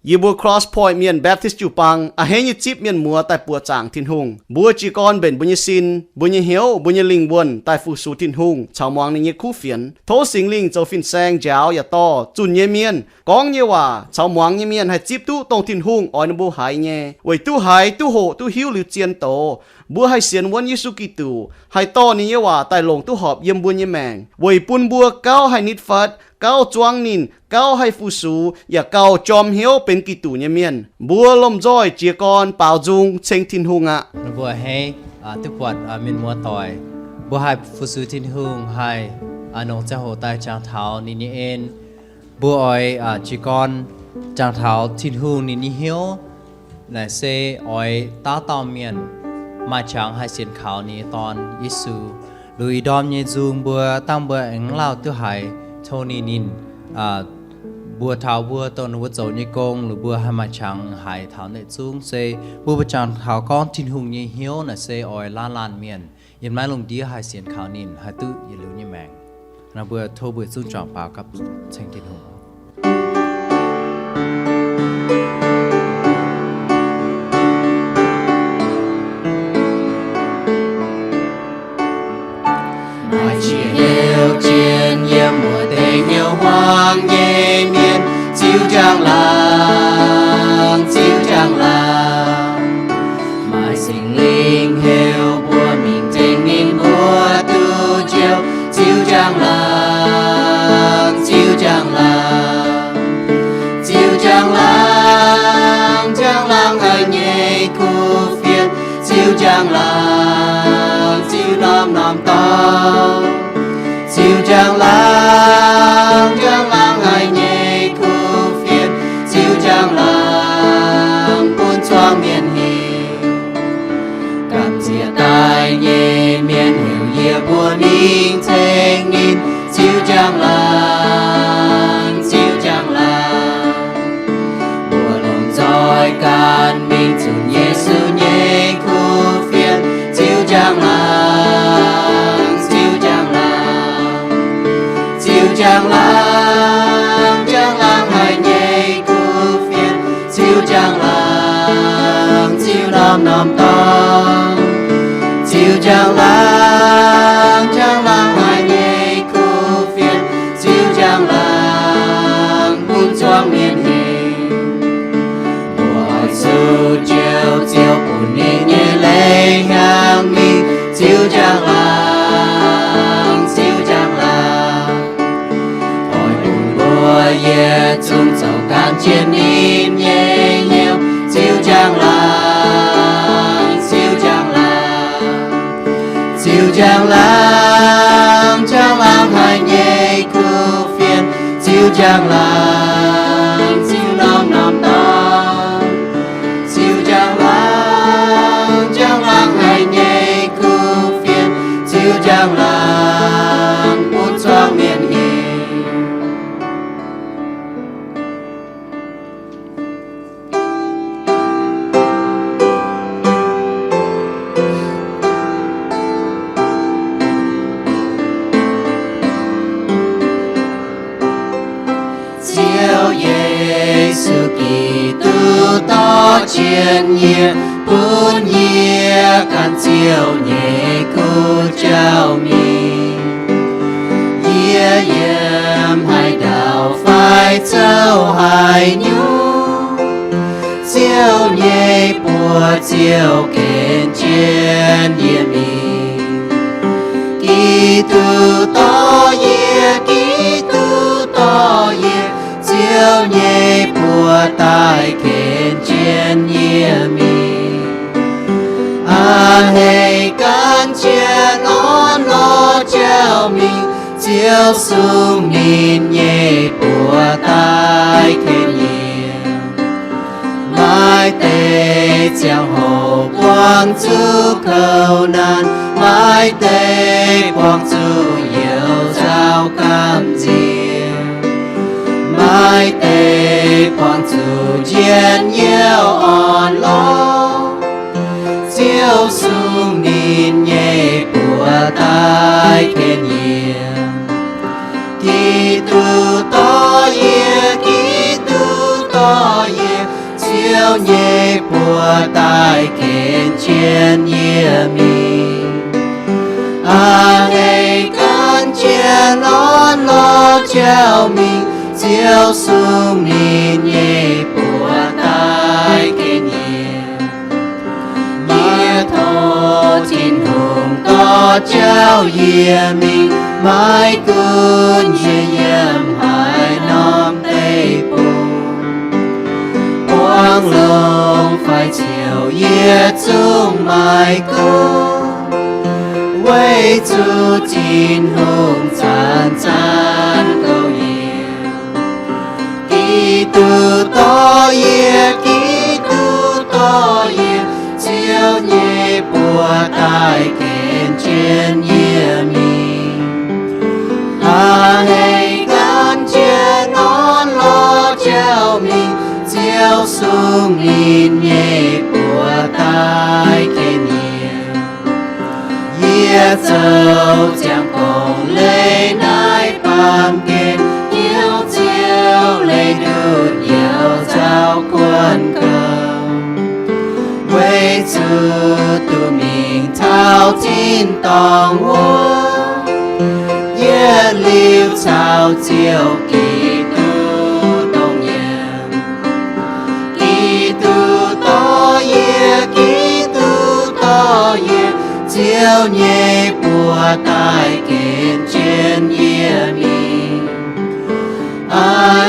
ยีบัว cross point เมียน Baptist จูปังอาเฮยจิบเมียนมัวแต่ปัวจางทินหุงบัวจีกอนเป็นบุญยสินบุญยเหียวบุญยลิงวนแต่ฟูสูทินหุงชาวมวงในเยคู่เฟียนโทสิงลิงเจ้าฟินแซงเจ้าอย่าต่อจุนเยเมียนกองเยว่าชาวมวงเยเมียนให้จิบตู้ตรงทินหุงอ้อยนบัวหายเยไว้ตู้หายตู้โหตู้หิวหรือเจียนโตบัวให้เสียนวันยิสุกิตูให้ต่อนี้เยว่าแต่ลงตู้หอบเยี่ยมบุญเยแมงไว้ปุนบัวเก้าให้นิดฟัดเก้าจวงนินเก้าให้ฟูสูอย่าเก้าจอมเหียวเป็นกิตูเยเมียนบัวลมจ้อยเจียกอนเป่าจุงเชงทินหุงอะบัวให้ตุปวดมินมัวต่อยบัวให้ฟูสูทินหุงให้นงเจ้าโหใต้จางเท้านี่เองบัวอ้อยจีกอนจางเท้าทินหุงนี่เหียวในเซอ้อยตาตอมเมียนมาจางให้เสียนขาวนี้ตอนยิสูลุยดอมเยจูงบัวตั้งบัวเอ็งเล่าตัวหายโทนี่นินบัวเท้าบัวต้นวัวโจนี่กงหรือบัวให้มาชังหายเท้าในจุงเซบัวประจันเท้าก้อนทินหุงยี่เหี้ยวน่ะเซออยล้านเมียนยันไม้ลงดีหายเสียนขาวนินหายตื้ออย่าลืมยี่แมงนะบัวโทบัวจุงจอมเปล่ากับเชงทินหุงmùa tây nhiều hoang nhẹ miên chiếu trang làng mai sinh linh heo bùa mình tranh nên bùa tu chiếu trang làng hay nhẹ khu phiền chiếu trang làng chiếu nom to chiếu trang làng hay nhẹ khu phiền chiếu trang làng buôn choang miền hiền cảm chia tai nhẹ miền hiểu dìa bùa ninh thanh ninh chiếu trang làng bùa lòng roi can minh chủ Giêsu nhẹ khu phiền chiếu trang làng hay nhẹ khu phiền chiếu trang làng chiếu nom to chiếu trang làng hay nhẹ khu phiền chiếu trang làng buôn choang miền hiền mùa su chiều buồn nhẹ lấy hàng mi chiếu trang làng ye chung dầu can trên in nhẹ nhiều chiếu trang làng hay nhẹ khu phiền chiếu trang làng chiếu nom to chiếu trang làng hay nhẹ khu phiền chiếu trang làng buôn choang miền hiền chiến nhẹ buôn nhẹ can chiều nhẹ cô trao mi nhẹ yếm hai đào phai châu hai nhu chiều nhẹ bùa chiều kén trên nhẹ mi kỳ tu to nhẹ chiều nhẹ bùa tai kén trên nhẹ mi hay can trên on lo treo mình chiều xuống nhìn nhẹ bùa tai kén nhẹ mai tê treo hồ quang chú cầu nan mai tê quang chú yêu giao cam diệu mai tê quang chú chiến yêu on lo chiều xuống nhìn nhẹ bùa tai kén nhẹ kỳ tu to ye chiếu nhẹ bùa tai khen trên nhẹ mình ngày con trên non lo treo mình chiếu xuống mình nhẹ bùa tai khen nhẹ nhẹ thô trên hùng có treo nhẹ mình mãi cơn nhẹ nhầm hai năm tây bùn quang lông phải chiều yết chung mai cơn quay chu tin hùng chan chan câu yên Kitô to ye Kitô to ye chiếu nhẹ bùa tai khen trên ye mình ngày gan trên non lo treo mình chiếu xuống mình nhẹ bùa tai khen nhẹ dấu chẳng còn lấy nai bàn kên yêu chiếu lấy được nhiều giao quân cầm quay chữ tụi mình thao tin tòng quân yeah liêu chào chiều Kitô đồng nhầm Kitô to yeah Kitô to yeah chiếu nhẹ bùa tai khen trên nhẹ mình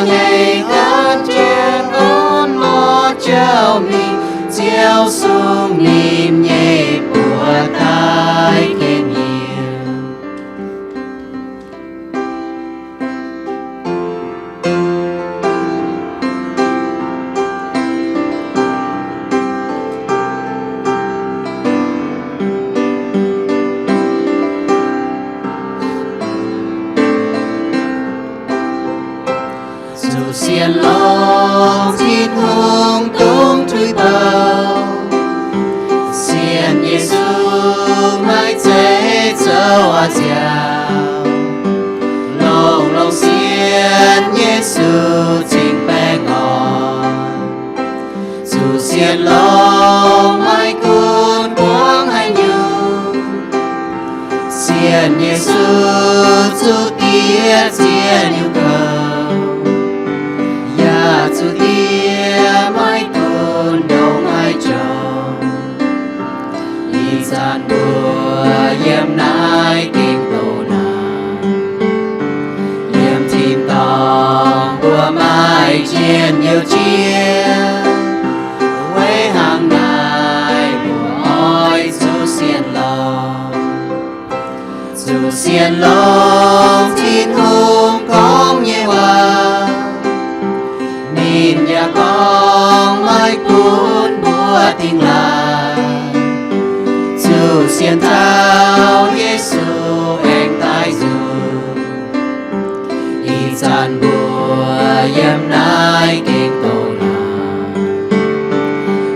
ngày gan trên non lo treo mình chiếu xuống mình nhẹ bùa tai khen nhẹ xiên long thiên hùng tung thui bao xiên Giêsu mãi chế châu à giàu lòng lòng xiên Giêsu chính bè ngon dù xiên long mãi cuốn quang hay nhiều xiên Giêsu dù tiết xiên yêu cầu chú tia mãi tôn đầu mãi tròn đi gian bùa yếm nai kinh tổ nàng yếm thìn tòng bùa mãi chiên nhiều chia quê hàng ngày bùa oi chú xiên lòng thìn hùng con nhẹ hòa nhìn nhà con mãi cuốn bùa tình lại dù xiên thao Giêsu anh tai dù y gian bùa yếm nai kinh tổ nàng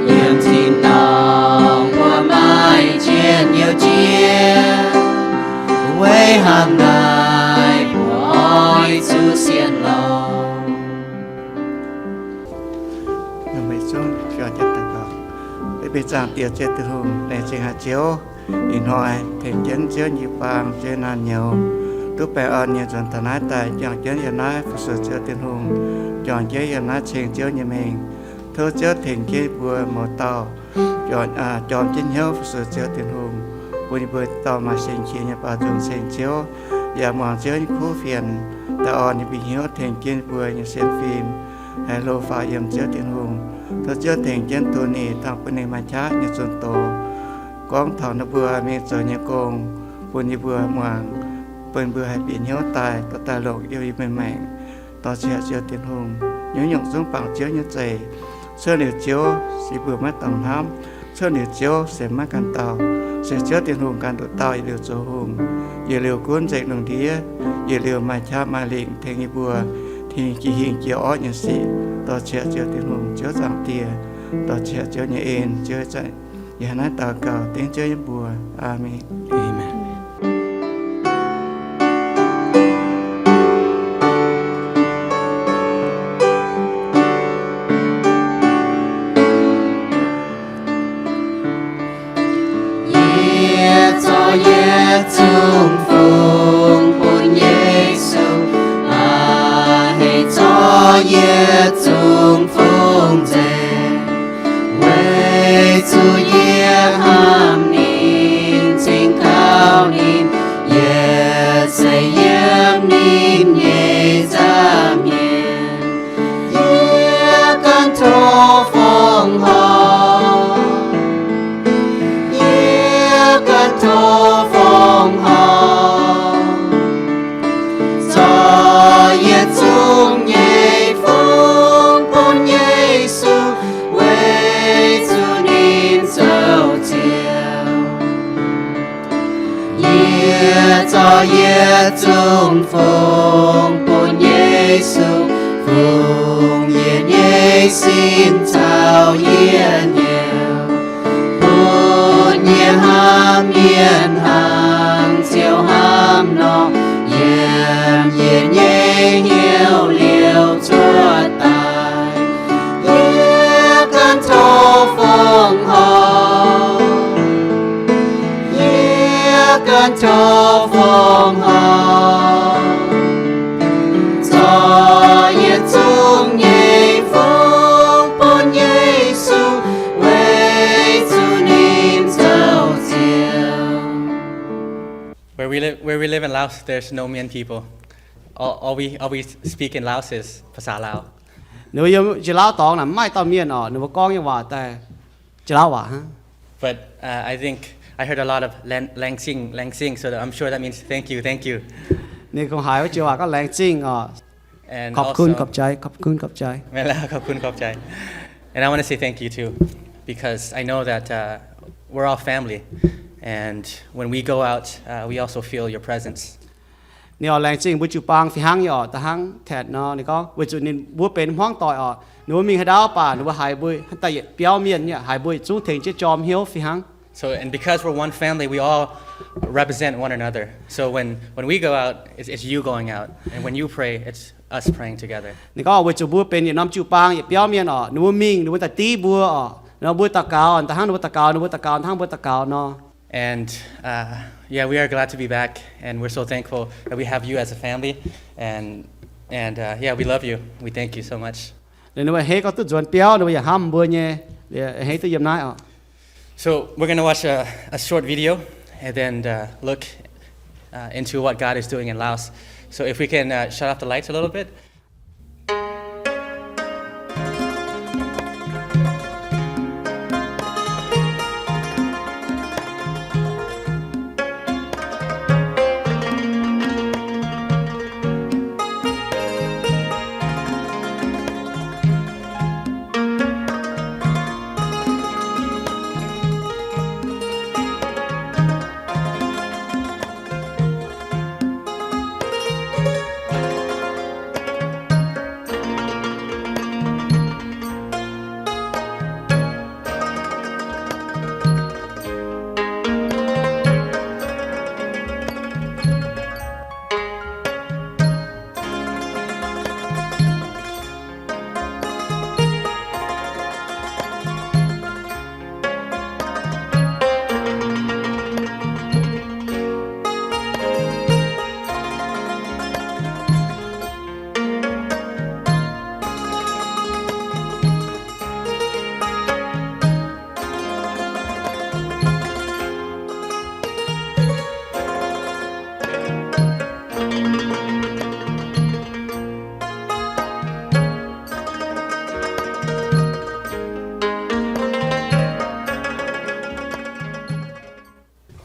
yếm thìn tòng bùa mãi chiên nhiều chia quê hàng ngày bùa oi chú xiên lòng bị giang tiệt chết từ hùng để chơi hạt chiếu in hoài thèm chén chiếu nhị bang chơi nàn nhiều lúc bé ơn nhiều dần thần ái tại chọn chén giờ nói phục sự chơi từ hùng chọn chơi giờ nói chèn chiếu như mình thưa chơi thèm chơi bùa một tàu chọn chén hiếu phục sự chơi từ hùng bùi tàu mà chèn chiếu như bà dùng chèn chiếu giờ mòn chiếu như khu phiền ta ơn như bị hiếu thèm chơi bùa như xem phim hay lô pha yếm chiếu từ hùng tôi chưa thành chân tu ni thằng bên này mà chát như xuân tổ con thằng nó vừa miệng rồi như con buồn như vừa ngoằng bên vừa hay bị nhớ tài có tài lộ yêu ý mềm mảnh tao sẽ chưa tiền hùng nhớ nhộng xuống bằng chiếu như vậy sơ liều chiếu chỉ vừa mất tầm hám sơ liều chiếu sẽ mất căn tàu sẽ chưa tiền hùng căn tụ tàu liều số hùng giờ liều cuốn dậy đồng đĩa giờ liều mà cha mà lịnh thành như vừa thì chỉ hiện chiếu ó như sĩ tao sẽ chưa tiền hùng chưa giảm tiền tao sẽ chưa như ên chưa chạy giờ nói tao cầu tiếng chơi như bùa amen amen. chung phùng bùn Giêsu hãy cho ye chung phùng dễ quê chu ye ham nín chính cao nín ye say yếm nín ye giam ye ye can thô phong hò ye can thô phong hò cho ye chung ye phong bùn Giêsu quê chu nín dấu chiều ye cho ye chung phong bùn Giêsu phùng yên ye xin chào yên nhiều bùn ye ham yên hàng chiều ham nó yên ye hiểu liều chúa tài ye can thô phong hò ye can thô phong hò cho ye chung ye phong bùn Giêsu quê chu nín dấu chiều. Where we live in Laos, there's no Mian people. All we speak in Laos is Pasa Lao. nếu như chỉ lao tòng là mai tao miền ở nếu con như vậy tại chỉ lao à ha But I think I heard a lot of Lang Sing, so I'm sure that means thank you. นี่คงหายว่าจีว่าก็แรงจริงอ๋อ And ขอบคุณ also- ขอบใจขอบคุณขอบใจ ขอบคุณขอบใจ And I want to say thank you too, because I know that we're all family, and when we go out, we also feel your presence. นี่อ๋อแรงจริงบุจูปังฟิหังอ๋อแต่หังแถดเนาะนี่ก็บุจูนี่บัวเป็นห้องต่อยอ๋อหนูมีให้ดาวป่าหนูว่าหายบุยแต่เปียวเมียนเนี่ยหายบุยจู้ถึงจะจอมเหี้ยวฟิหัง So, and because we're one family, we all represent one another. So when we go out, it's you going out, and when you pray, it's us praying together. นี่ก็บุจูบัวเป็นอย่างน้ำจูปังอย่างเปียวเมียนอ๋อหนูว่ามิงหนูว่าแต่ตีบัวอ๋อหนูบัวตะกาวแต่หังหนูว่าตะกาวหนูว่าตะกาวทั้งบัวตะกาวเนาะ And yeah, we are glad to be back, and we're so thankful that we have you as a family. And yeah, we love you. We thank you so much. เดี๋ยวหนูว่าเฮ้ก็ตุ้ดจวนเปียวหนูว่าอย่าห้ามบัวเนี่ยเดี๋ยวเฮ้ตุ้ยยำนายอ๋อ So we're gonna watch a short video, and then look into what God is doing in Laos. So if we can shut off the lights a little bit.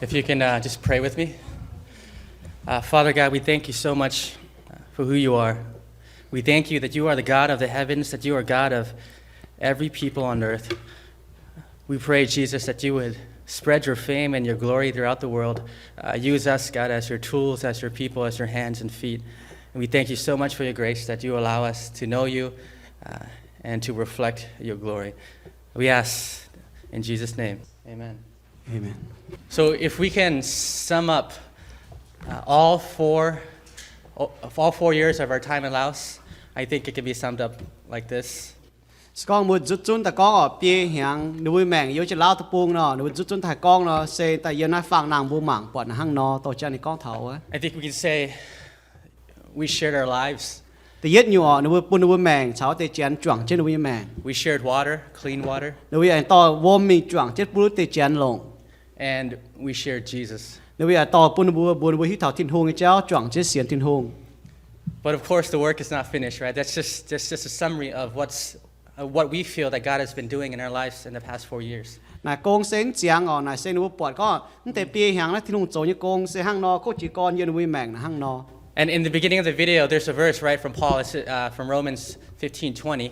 If you can just pray with me. Father God, we thank you so much for who you are. We thank you that you are the God of the heavens, that you are God of every people on earth. We pray, Jesus, that you would spread your fame and your glory throughout the world. Use us, God, as your tools, as your people, as your hands and feet. And we thank you so much for your grace, that you allow us to know you and to reflect your glory. We ask in Jesus' name, amen. Amen. So if we can sum up all 4 years of our time in Laos, I think it can be summed up like this. con một rút chun ta con ở bia hàng nuôi mèng yếu cho lao tập buông nó nuôi rút chun thải con nó xe tại giờ nay phang nàng bu mảng bọn hang nó tổ cha này con thầu á I think we can say we shared our lives. thì yết nhiều họ nuôi buôn nuôi mèng cháu tê chén chuẩn trên nuôi mèng We shared water, clean water, nuôi anh to vô mình chuẩn chết bút tê chén lồng and we shared Jesus. nuôi anh to buôn nuôi hít thảo thiên hùng cái cháu chuẩn chết xiên thiên hùng. But of course, the work is not finished, right? That's just a summary of what we feel that God has been doing in our lives in the past 4 years. Nà công sen chiang ở nà sen nuôi bọt cóแต่ปีhàng nó thiên hùng chỗ như công sen hang nó có chỉ con như nuôi mèng là hang nó. And in the beginning of the video, there's a verse, right, from Paul, it's, from Romans 15:20.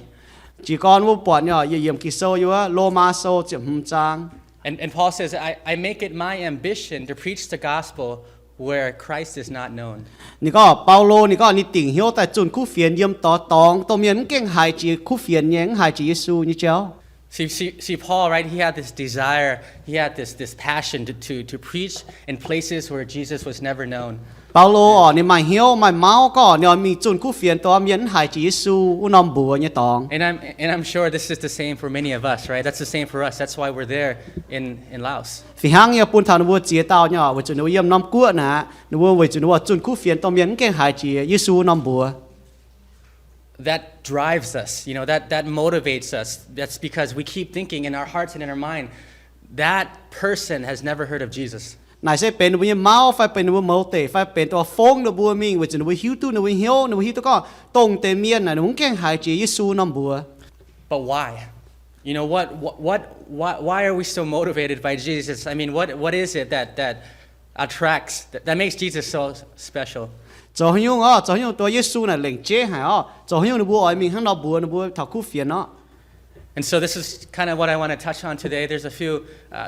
Chỉ con nuôi bọt nhỏ yếm kỳ sâu yếu á lô ma sâu chậm hum trang. And Paul says, I make it my ambition to preach the gospel where Christ is not known. Nì có Paulo nì có nì tỉnh hiếu tại chuẩn khu phiền yếm tỏ tòng tàu miền kinh hài chỉ khu phiền nhánh hài chỉ Giêsu như cháu. See, Paul, right? He had this desire, he had this passion to preach in places where Jesus was never known. Paulo ở nì mày hiếu mày máu có nì mình chuẩn khu phiền tàu miền hài chỉ Giêsu u nom bùa như tòng. And I'm sure this is the same for many of us, right? That's the same for us. That's why we're there in Laos. Vì hang như bún thảo nuôi chia tàu nhỏ với chuẩn nuôi yếm nom cua nè nuôi với chuẩn nuôi chuẩn khu phiền tàu miền kinh hài chỉ Giêsu nom bùa. That drives us, you know, that motivates us. That's because we keep thinking in our hearts and in our mind, that person has never heard of Jesus. Này sẽเป็นnuôi máu phảiเป็นnuôi máu tệ phảiเป็นตัวฟงnuôi mình với chuẩn nuôi hiếu tu nuôi hiếu tu có tông tề miên này nuôi kinh hài chỉ Giêsu nom bùa. But why? You know, why are we so motivated by Jesus? I mean, what is it that attracts, that makes Jesus so special? Cho hiếuตัวGiêsu này lệnh chế hả cho hiếu nuôi ở mình hang nó bùa thảo khu phiền nó. And so this is kind of what I want to touch on today. There's a few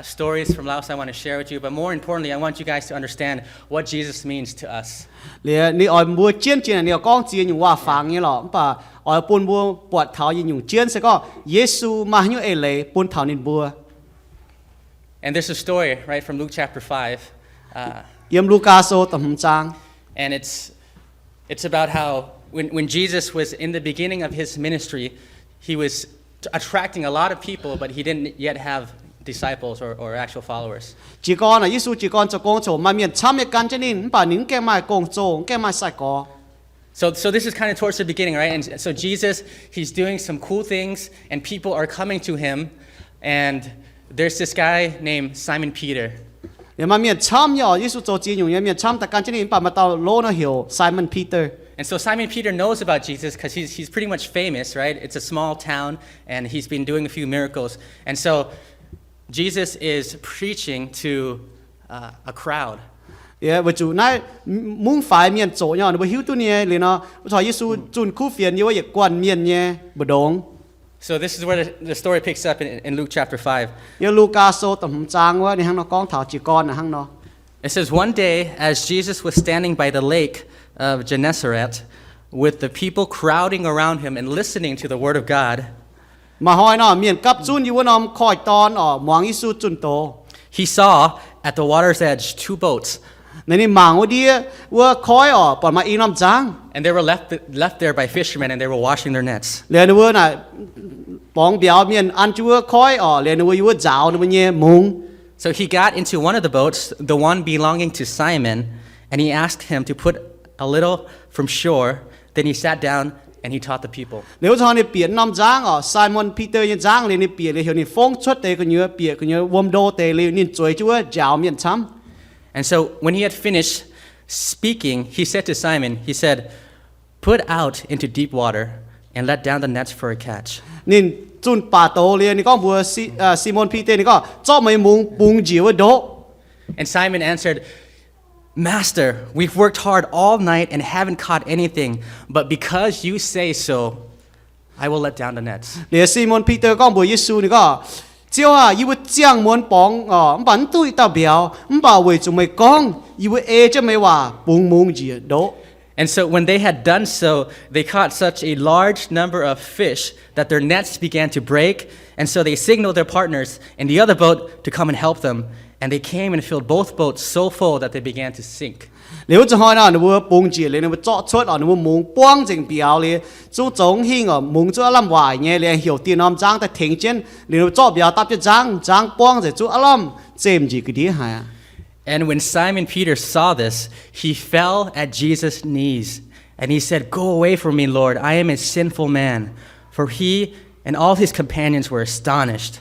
stories from Laos I want to share with you, but more importantly, I want you guys to understand what Jesus means to us. Lẽ ni ở bùa chiến này ni con chiến những hoa phẳng như lọ, bà ở bùn bùa bọt thảo những chiến sẽ có Giêsu mà như ấy lệ bùn thảo nên bùa. And there's a story, right, from Luke chapter 5. Yếm Luca số tầm hum trang. And it's about how when Jesus was in the beginning of his ministry, he was attracting a lot of people, but he didn't yet have disciples or actual followers. Chỉ con là Giêsu chỉ con cho con chỗ mà miền chăm cái cho nên bà nín cái mai con chỗ cái mai sai có. So this is kind of towards the beginning, right? And so Jesus, he's doing some cool things, and people are coming to him, and there's this guy named Simon Peter. Nếu mà miền chăm nhỏ Giêsu cho chỉ những miền chăm ta can cho nên bà mà tao lô nó hiểu Simon Peter. And so Simon Peter knows about Jesus because he's pretty much famous, right? It's a small town, and he's been doing a few miracles. And so Jesus is preaching to a crowd. Yeah, với chủ này muốn phải miền chỗ nhỏ nó hiếu tu nhé, liền nó cho Giêsu chun khu phiền như vậy quan miền nhé, bờ đống. So this is where the story picks up in Luke chapter 5. Yêu Luca số tầm trang quá, đi hang nó con thảo chỉ con là hang nó. It says, one day, as Jesus was standing by the lake of Gennesaret, with the people crowding around him and listening to the word of God, Mà hỏi nó miền cấp chun như nó khỏi tòn ở mong Giêsu chun tổ. he saw at the water's edge 2 boats, Nên đi mảng ở đi, vừa khói ở, bọn mà in làm trang. and they were left there by fishermen, and they were washing their nets. Liền vừa này, bóng béo miền ăn chúa khói ở, liền vừa giáo nó nhẹ mùng. So he got into one of the boats, the one belonging to Simon, and he asked him to put a little from shore. Then he sat down and he taught the people. Nếu cho này biển năm giang ở Simon Peter nhân giang liền biển liền hiểu ni phong xuất tê cái nhớ biển cái nhớ vôm đô tê liền nhìn chuối chúa giáo miền chăm. And so when he had finished speaking, he said to Simon, he said, "Put out into deep water and let down the nets for a catch." Nên chun bà tổ liền ni con vừa Simon Peter ni con cho mấy mùng bùng chiếu ở đỗ. And Simon answered, "Master, we've worked hard all night and haven't caught anything, but because you say so, I will let down the nets." Liền Simon Peter con vừa Giêsu ni con chiếu à, yêu giang muốn bóng bắn tụi tao béo, bảo vệ chúng mày con, yêu cho mày hòa bùng mùng gì đỗ. And so when they had done so, they caught such a large number of fish that their nets began to break, and so they signaled their partners in the other boat to come and help them. And they came and filled both boats so full that they began to sink. nếu cho hỏi nó nó bùng chỉ lên nó chọn chốt ở nó muốn quang trình biểu liền chú giống hình ở muốn chú làm hoài nhé liền hiểu tiền nom giang tại thỉnh trên liền nó chọn biểu tập cho giang quang rồi chú làm xem gì cái đi hả. And when Simon Peter saw this, he fell at Jesus' knees, and he said, "Go away from me, Lord, I am a sinful man." For he and all his companions were astonished.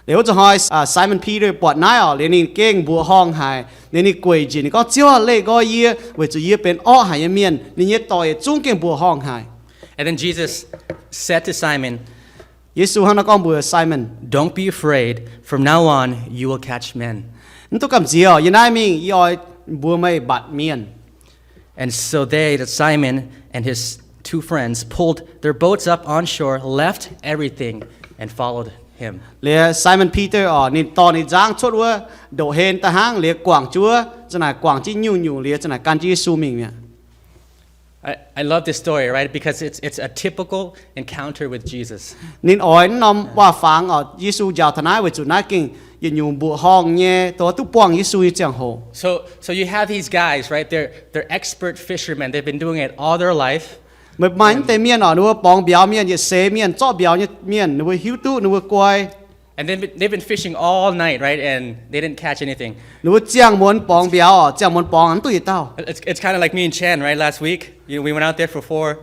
Nếu cho hỏi Simon Peter bọt nãy ở liền nhìn kinh bùa hong hài liền nhìn quỳ chỉ nhìn có chiếu lệ gọi ye với chú ye bên ó hài miền liền nhìn tỏi trung kinh bùa hong hài. And then Jesus said to Simon, Giêsu hắn nói con bùa Simon, "Don't be afraid. From now on, you will catch men." nó tôi cầm gì ở yên ai mình yoi bùa mày bạt miền. And so Simon and his two friends pulled their boats up on shore, left everything, and followed him. Lệ Simon Peter ở nhìn to nhìn giang chốt vua đổ hên ta hang lệ quảng chúa cho này quảng chỉ nhu lệ cho này can Giêsu mình nè. I love this story, right? Because it's a typical encounter with Jesus. Nên ỏi nằm qua phang ở Giêsu giáo thân ai với chủ nãy kinh yên nhung bùa hong nhé tôi tu quảng Giêsu như chẳng hồ. So you have these guys, right? They're expert fishermen. They've been doing it all their life. Mà mạnh tê miền ở nó bong béo miền như xế miền chó béo như miền nó hiu tu nó quay. And they've been fishing all night, right? And they didn't catch anything. Nó chiang muốn bong béo ở chiang muốn bong ăn tụi tao. It's kind of like me and Chen, right? Last week, we went out there for 4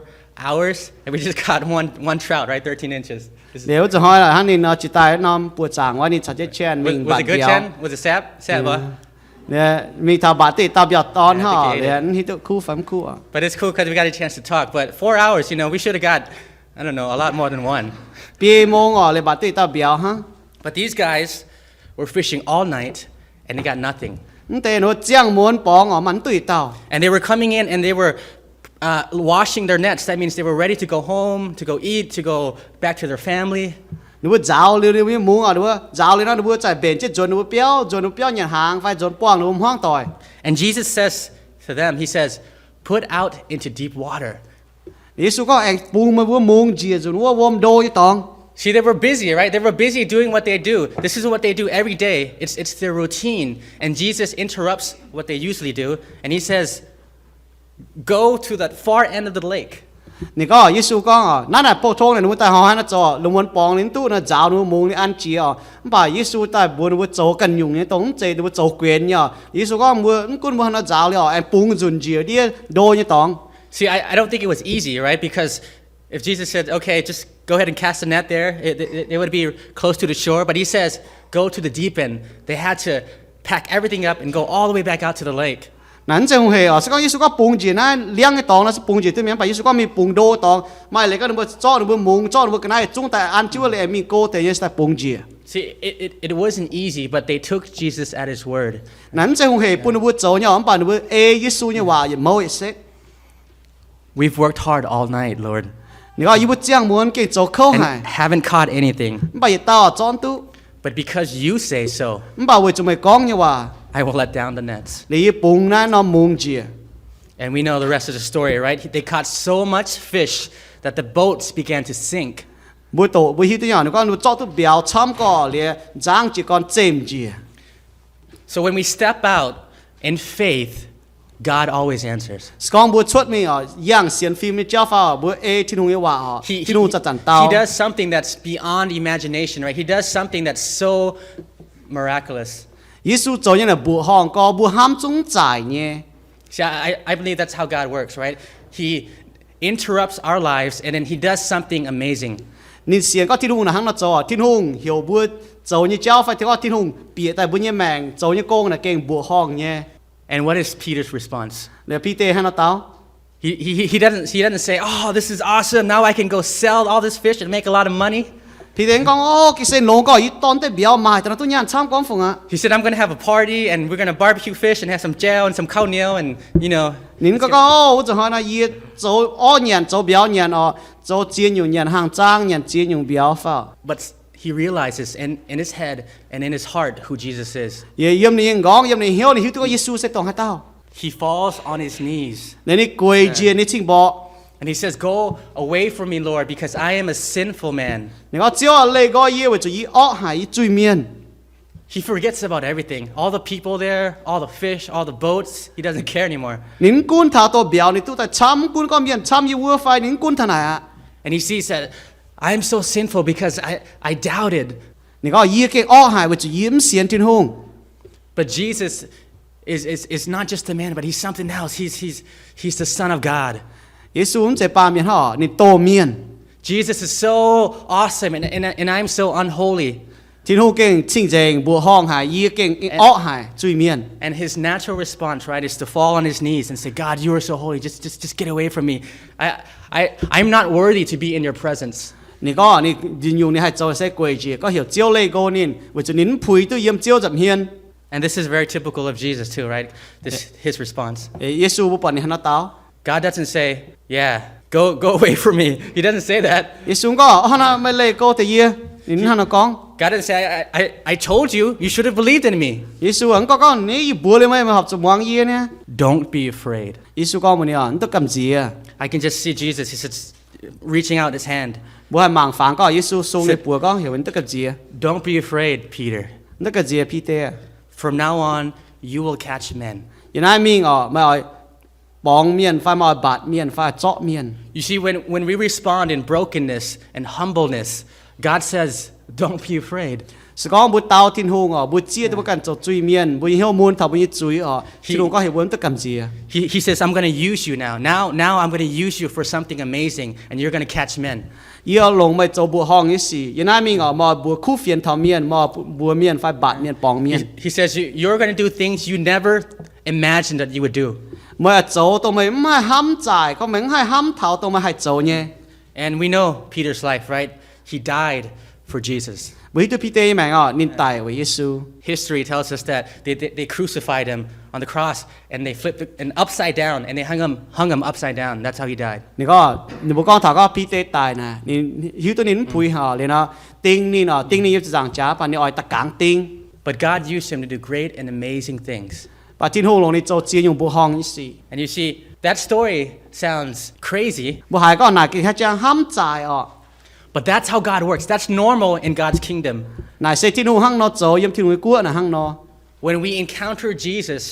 hours, and we just caught one trout, right? 13 inches. Nếu cho hỏi là hắn nên nó chỉ tài nó bùa chàng qua nên chặt chết chen mình Was bạn it good, béo. Chen? Was it sap? Sap, huh? Nè mình thảo bát tê tao béo tón Yeah, I hả think he ate liền hít khu phẩm khu à. But it's cool because we got a chance to talk. But 4 hours, we should have got, I don't know, a lot more than one. Bia mông ở lên bát tê tao béo ha. But these guys were fishing all night, and they got nothing. Tê nó chiang muốn bong ở mắn tụi tao. And they were coming in, and they were washing their nets. That means they were ready to go home, to go eat, to go back to their family. Nó bữa giáo liu liu muốn ở nó giáo liu nó bữa chạy bền chết rồi nó béo nhận hàng phải rồi bong nó hoang tỏi. And Jesus says to them, he says, "Put out into deep water." Giêsu có anh bung mà bữa muốn gì rồi nó vôm đôi tòng. See, they were busy, right? They were busy doing what they do. This is what they do every day. It's their routine. And Jesus interrupts what they usually do, and he says, "Go to that far end of the lake." Nè có Giêsu cóนั่นน่ะพวกทงเนี่ยnó tại họ hay nó cho lùng muốn bong đến tu nó giáo nó muốn đi ăn chia bà Giêsu tại buồn nó cho cần dùng này tống chơi nó cho quyền nhở Giêsu có mua cũng mua nó giáo liệu em bung dùn chia đi đôi như tòng. See, I don't think it was easy, right? Because if Jesus said, "Okay, just go ahead and cast the net there," it would be close to the shore. But he says, "Go to the deep end." They had to pack everything up and go all the way back out to the lake. Nãy giờ không hề sẽ có Giêsu có bung gì nãy liang cái tòng nó sẽ bung gì tới miếng bà Giêsu có mi bung đô tòng mai lại có nó cho nó mùng cho nó cái này chúng ta ăn chưa lại mi cô thì Giêsu bung gì. See, it wasn't easy, but they took Jesus at his word. Nãy giờ không hề bung nó cho nhau ông bà nó Giêsu như hòa vậy mau sẽ. We've worked hard all night, Lord, Nếu có Giêsu chiang muốn cái cho khâu and hại haven't caught anything. bà vậy tao chọn tu But because you say so, bà vậy chúng mày con như hòa I will let down the nets. để bung nãy nó mùng gì. And we know the rest of the story, right? They caught so much fish that the boats began to sink. Buổi tối buổi hít tới nhỏ nó có nó cho tu béo chăm cỏ liền giang chỉ còn chém gì. So when we step out in faith, God always answers. Con buổi xuất mình ở yang xiên phim với cháu phao buổi thiên hùng yêu hòa họ thiên hùng chặt chắn tao. He does something that's beyond imagination, right? He does something that's so miraculous. Giêsu cho như là buổi hòn có buổi ham chúng giải nhé. See, I believe that's how God works, right? He interrupts our lives, and then he does something amazing. Nên xiên có thiên hùng là hắn nó cho thiên hùng hiểu buổi cho như cháu phải thì có thiên hùng bịa tại buổi nhẹ mèng cho như con là kênh buổi hòn nhé. And what is Peter's response? Để Peter hắn nó tao. He doesn't say, "Oh, this is awesome. Now I can go sell all this fish and make a lot of money." Peter con ô cái xe lông có ý tôn tới béo mài tao tôi nhàn tham con phụng à. He said, "I'm going to have a party, and we're going to barbecue fish and have some gel and some khao niao, and Nín có ô cho họ là ý cho ô nhàn cho béo nhàn ở cho chiên nhiều nhàn hàng trang nhàn chiên nhiều béo phao. But he realizes in his head and in his heart who Jesus is. Ye yếm này ngon yếm này hiếu tôi Giêsu sẽ tòng hai tao. He falls on his knees, Nên đi quỳ chiên đi chinh bọ. and he says, "Go away from me, Lord, because I am a sinful man." Nếu có chiếu lệ gọi ye với chủ ý ó hải ý chui miên. he forgets about everything. All the people there, all the fish, all the boats, he doesn't care anymore. nín cún thảo tô biểu nín tu tại chăm cún có miền chăm yêu vua phai nín cún thằng này à And he sees that I am so sinful because I doubted. nín có yê cái ó hại với chữ yếm xiên thiên hùng But Jesus is not just a man, but he's something else. He's the Son of God. Giêsu cũng sẽ ba miền họ nín tô miền Jesus is so awesome, and I'm so unholy. thiên hùng kinh chinh dèng bùa hong hại yê kinh ó hại chui miền And his natural response, right, is to fall on his knees and say, God, you are so holy. Just get away from me. I'm not worthy to be in your presence. nín có nín dính dùng nín hay cho sẽ quỳ chỉ có hiểu chiếu lê cô nín với chữ nín phùi tu yếm chiếu dặm hiền And this is very typical of Jesus too, right? His response. Giêsu bố bọn nín hắn táo God doesn't say, yeah, go away from me. He doesn't say that. Giêsu có hắn na mấy lê cô thì yê nín hắn na con God doesn't say, I told you should have believed in me. Giêsu hắn có con ní bùa lên mấy mà học chụp hoàng yê nè Don't be afraid. Giêsu con mình à nó cầm gì à I can just see Jesus. He says, reaching out his hand. bố hay màng phán có Giêsu xuống để bùa có hiểu nó cầm gì à Don't be afraid, Peter. nó cầm gì à Peter From now on, you will catch men. giờ này mình mà ở bong miền phai mà ở bát miền phai chọ miền You see, when we respond in brokenness and humbleness, God says, don't be afraid. sự có bút tao thiên hùng bút chia tôi cần cho chui miền bút hiểu muốn thảo bút chui thiên hùng có hiểu muốn tôi cầm gì à He says, I'm going to use you now. Now I'm going to use you for something amazing, and you're going to catch men. yêu lồng mày cho bùa hong như gì giờ này mình mà bùa khu phiền thảo miền mà bùa miền phai bát miền bong miền He says, you're going to do things you never imagined that you would do. mà chỗ tôi mới mai ham giải có mình hay ham thảo tôi mới hay chỗ nhé And we know Peter's life, right? He died for Jesus. bởi tôi Peter mà nín tài với Giêsu History tells us that they crucified him on the cross, and they flipped it and upside down, and they hung him upside down. That's how he died.นี่ก็นี่บุกองถาก็พี่เต้ตายนะนี่หิวตัวนี้พุยหาเลยนะติงนี่นะติงนี่ยุติจังจ้าปานนี่ออยตะกางติง But God used him to do great and amazing things. ปาทินหงลงนี่โจเจียอยู่บุห้องนี่สิ And you see, that story sounds crazy, บุหายก็หนากิแค่จะห้ามจ่ายbut that's how God works. That's normal in God's kingdom. นายเซทินหงห้างนอโจยมทินหงกัวนะห้างนอ When we encounter Jesus,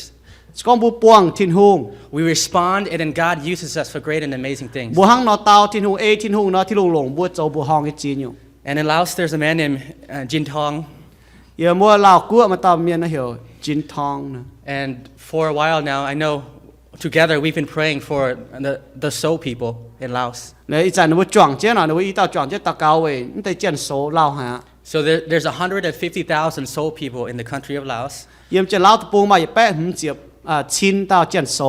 สกองบุปวงทินหง we respond, and then God uses us for great and amazing things. บุห้างนอเตาทินหงทินหงเนาะที่หลงบุโจบุห้องที่จีนอยู่ And in Laos, there's a man named Jin Tong. เยอะมัวลาวกัวมาตามเมียนนะเหี่ยวจินทองนะ And for a while now, I know together we've been praying for the So people in Laos. เนี่ยอีจันบุจ่วงเจ้าหน่อยนะว่าอีตาจ่วงเจ้าตะเกาเว้ยนี่แต่เจียนโซลาวฮะ So there's 150,000 So people in the country of Laos. เยี่ยมเจ้าลาวตะปูมาอย่าแป้หืมเจียบชินตาเจียนโซ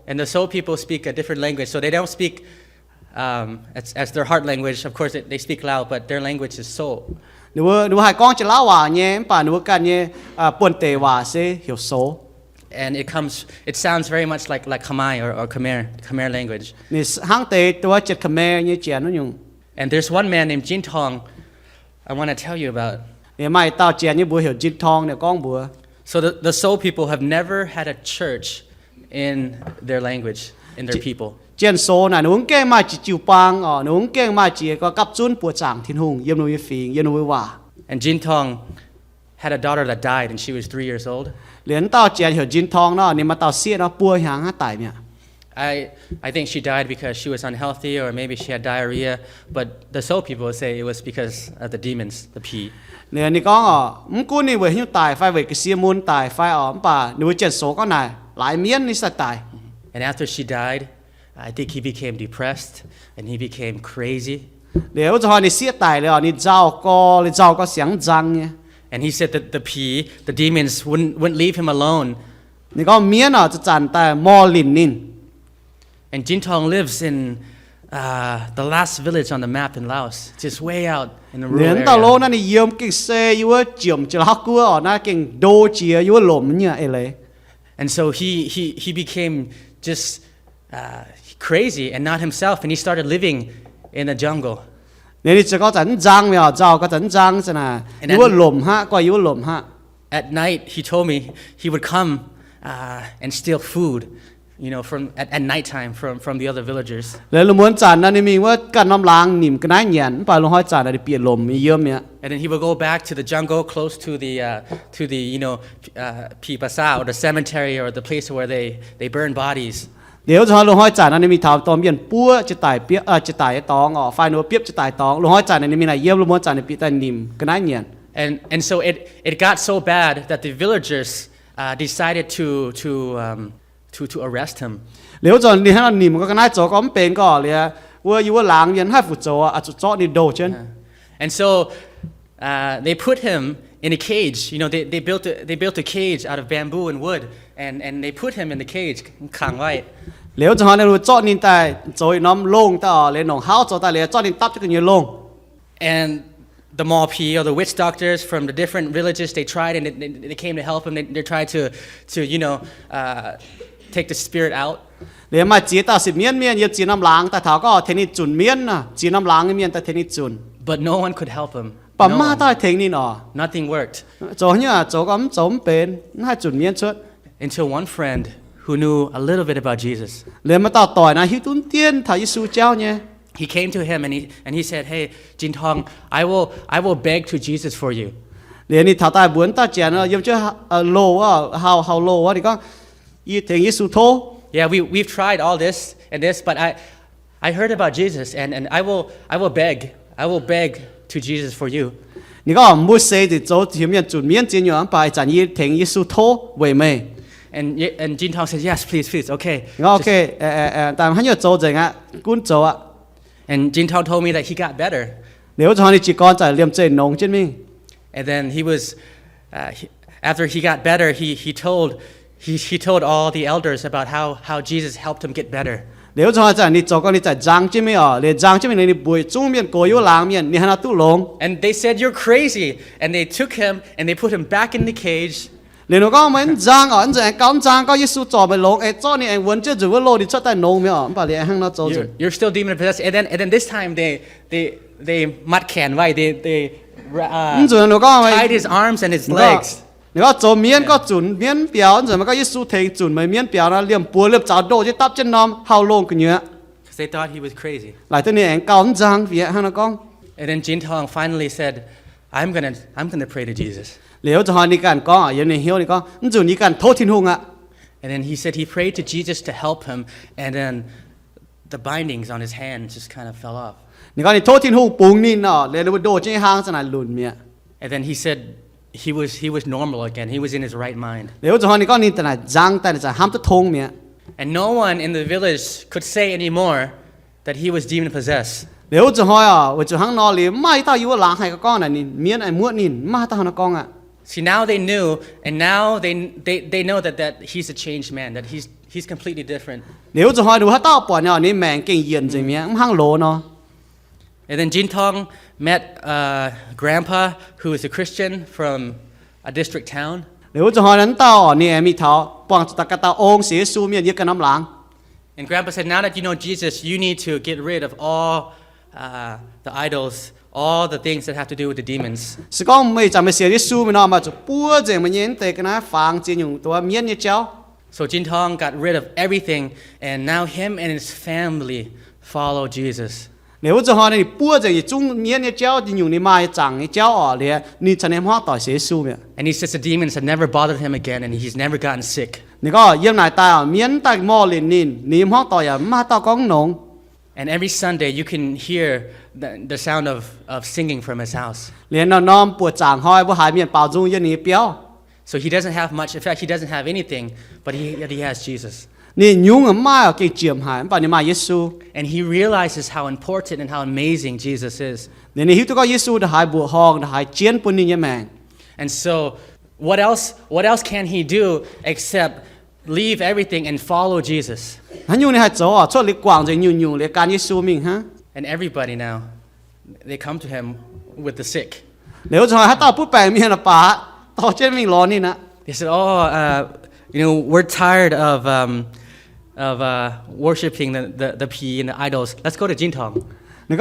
And the So people speak a different language. So they don't speak as their heart language. Of course, they speak Lao, but their language is So. หนูหายกองจะลาวว่าเนี่ยป่าหนูกันเนี่ยป่วนเตว่าเซเหี่ยวโซ And it sounds very much like Khmer or Khmer language. นี่ห้างเตตัวเจ็ดขแมเนี่ยเจียนนู่นอยู่ And there's one man named Jin Tong I want to tell you about. เนี่ยไม่ตาเจียนนี่บัวเหี่ยวจินทองเนี่ยกองบัว So the So people have never had a church in their language, in their people. เจียนโซน่ะหนูเก่งมาจิจิวปังหนูเก่งมาจีก็กับจุนปัวจางทินหงเยี่ยมหนูวิฟิงเยี่ยมหนูวิว่า And Jin Tong had a daughter that died, and she was 3 years old. เหรียญเต้าเจียนเหี่ยวจินทองเนาะนี่มาเต้าเสียเนาะปัวหางหาตายเนี่ย I think she died because she was unhealthy, or maybe she had diarrhea. But the So people say it was because of the demons, the pee. เนี่ยนี่ก็มึงกูนี่เว้ยหิ้วตายไฟเว้ยกเสียมูลตายไฟป่าหนูเจียนโซก็นายหลายเมียนนี่สัตาย And after she died, I think he became depressed and he became crazy. เดี๋ยวจะพอนี่เสียตายเลยนี่เจ้าก็เสียงจังเนี่ย And he said that the demons wouldn't leave him alone. นี่ก็เมียน่ะจะจันแต่มอลินนิน And Jin Tong lives in the last village on the map in Laos, just way out in the เหรียญ rural ตาโล area. นั่นนี่เยี่ยมกิ่งเซอยู่ว่าเจียมจะลักกัวน่าเก่งโดเจียอยู่ว่าหลมเนี่ยเอเลย And so he became just crazy and not himself, and he started living in the jungle. เนี่ยนี่จะก็จันจังเนี่ยเจ้าก็จันจังจะนะอยู่ว่าหลมฮะก็อยู่ว่าหลมฮะ At night, he told me he would come and steal food, from at nighttime from the other villagers. แล้วลุงม้วนจานนั้นมีว่าการน้ำล้างหนิมก็น่าเหยียนไปลงห้อยจานอะไรเปลี่ยนลมมีเยอะเนี่ย And then he would go back to the jungle close to the Pipasa or the cemetery or the place where they burn bodies. เดี๋ยวจะลงห้อยจานนั้นมีถามตอมเปลี่ยนปั้วจะตายเปียจะตายตองไฟนัวเปียบจะตายตองลงห้อยจานนั้นมีไหนเยี่ยมลุงม้วนจานในปีแต่หนิมก็น่าเหยียน And so it got so bad that the villagers decided to arrest him. เดี๋ยวจนนี่ให้หนิมก็น่าโจก็ไม่เป็นก็เลยว่าอยู่ว่าหลังยันให้ฝุ่โจจุดโจนี่โดเช่น And so they put him in a cage. They built a cage out of bamboo and wood, and they put him in the cage, ขังไว้ เดี๋ยวจะให้รู้โจนี่แต่โจน้ำลงแต่เลยหนองห้าวโจแต่เลยโจนี่ตับจะกันเยอะลง And the Malpi or the witch doctors from the different villages, they tried and they came to help him. They tried to take the spirit out. เดี๋ยวมาจีตาสิเมียนเยจีน้ำล้างแต่เขาก็เทนิจุนเมียนนะจีน้ำล้างเมียนแต่เทนิจุน But no one could help him. ปั๊ม No มา one. ได้เทงนี่หนอ Nothing worked โจเนี่ยโจก็ไม่โจมเป็นน่าจุนเมียนชุด until one friend who knew a little bit about Jesus. เรียนมาต่อยนะฮิตุนเตียนถ่ายยิสูเจ้าเนี่ย He came to him and he said, "Hey, Jin Tong, I will beg to Jesus for you." เรียนนี่ถ่ายตายบุญตาเจียนยังเชื่อโลว่าเฮาโลว่าดิก็ยี่เทงยิสูโท Yeah, we've tried all this and this, but I heard about Jesus and I will beg to Jesus for you. นี่ก็มุสเซติโจที่เมียนจุนเมียนจีนอยู่อันไปจันยี่เทงยิสูโทเว่ยเม And Jin Tong said, "Yes, please, okay." ก็โอเคแต่ให้โจเจ๋งอ่ะกุนโจอ่ะ And Jin Tong told me that he got better. เดี๋ยวจะให้จีกรจ่ายเลี่ยมเจนงใช่ไหม And then after he got better, he told all the elders about how Jesus helped him get better. เดี๋ยวจะให้จ่ายนี่โจก็นี่จ่ายจางใช่ไหมอ๋อเลยจางใช่ไหมนี่บุยจุ้งเมียนโกยุหลางเมียนนี่ให้เราตู้ลง And they said, "You're crazy." And they took him and they put him back in the cage. เดี๋ยวก็เหมือนจางอ๋อจะก้าวจางก็ยิสูจ่อไปลงเจ้านี่วันเจ้าจะว่าโลดิชดแต่นงเมียอ๋อป่ะเลยให้เราโจจุ You're still demon possessed. And then this time they mud can right. They tied his arms and his legs. เดี๋ยวก็โจเมียนก็จุนเมียนเปียวจะมันก็ยิสูเทงจุนไม่เมียนเปียวนะเลี่ยมปัวเลี่ยมจ่าโดจะตับจะนอมเฮาลงกันเยอะ Because they thought he was crazy. หลายตัวนี่ก้าวจางเปียให้เราก้อง And then Jin Tong finally said, I'm gonna pray to Jesus. เดี๋ยวจะให้นี่กันก้องอย่างนี้เฮียวนี่ก้องจุนนี่กันโทษทิ้งหงอ่ะ And then he said he prayed to Jesus to help him, and then the bindings on his hands just kind of fell off. นี่ก็นี่โทษทิ้งหงปุงนี่เนาะเลยเราโดดเจ้าห้างสนานลุนเมีย And then he said he was normal again. He was in his right mind. เดี๋ยวจะให้นี่ก็นี่แต่ละจางแต่ละจะห้ามตะทงเมีย And no one in the village could say anymore that he was demon possessed. เดี๋ยวจะให้ว่าจะห้างนอเลยไม่ต้าอยู่หลังให้ก็ก้องน่ะนี่เมียนไอ้ม้วนนี่ไม่ต้าหันก้องอ่ะ See, now they knew, and now they know that he's a changed man, that he's completely different. เดี๋ยวจะให้ดูถ้าต้าปวดเนี่ยนี่แมงเก่งเย็นจริงเมียห้างโลเนาะ And then Jin Tong met Grandpa, who is a Christian from a district town. เดี๋ยวจะให้นั้นต้านี่มีเท้าปวงตะกะตาองเสียสูเมียนยึดกันน้ำหลัง And Grandpa said, now that you know Jesus, you need to get rid of all the idols, all the things that have to do with the demons. สก้องไม่จำไม่เสียยิสูไม่นอนมาจะปัวเจ๋งมันเย็นเตะกันนะฟังจีนอยู่ตัวเมียนเนี่ยเจ้า So Jin Tong got rid of everything, and now him and his family follow Jesus. เดี๋ยวจะให้นี่ปัวเจ๋งจุ้งเมียนเนี่ยเจ้าจีนอยู่ในมาจังเนี่ยเจ้าอ๋อเลยนี่ฉันเองห้องต่อเสียสูเนี่ย And he says the demons have never bothered him again, and he's never gotten sick. นี่ก็เยี่ยมนายตาเมียนตายมอลินนินนี่ห้องต่ออย่ามาต่อก้องหนง And every Sunday you can hear the sound of singing from his house. เรียนน้อมปวดจางห้อยว่าหายเมียนเปล่าจุ้งยันนี่เปียว So he doesn't have much. In fact, he doesn't have anything, but he has Jesus. นี่ยุ่งมากเก่งเจียมหายป่านนี้มาเยซู And he realizes how important and how amazing Jesus is. เดี๋ยวนี้ฮิตก็เยซูได้หายบัวหองได้หายเจียนปุ่นนี่ยังแมง And so what else can he do except leave everything and follow Jesus? ฮันอยู่ในหายจ่อช่วยเล็กกว่างจะยุ่งเลยการเยซูมิงฮะ And everybody now, they come to him with the sick. เดี๋ยวจะให้ต่อพูดแปลงมีนะป้าต่อเช่นมิงรอนี่นะ They said, we're tired of worshiping the P and the idols. Let's go to Jin Tong. หนู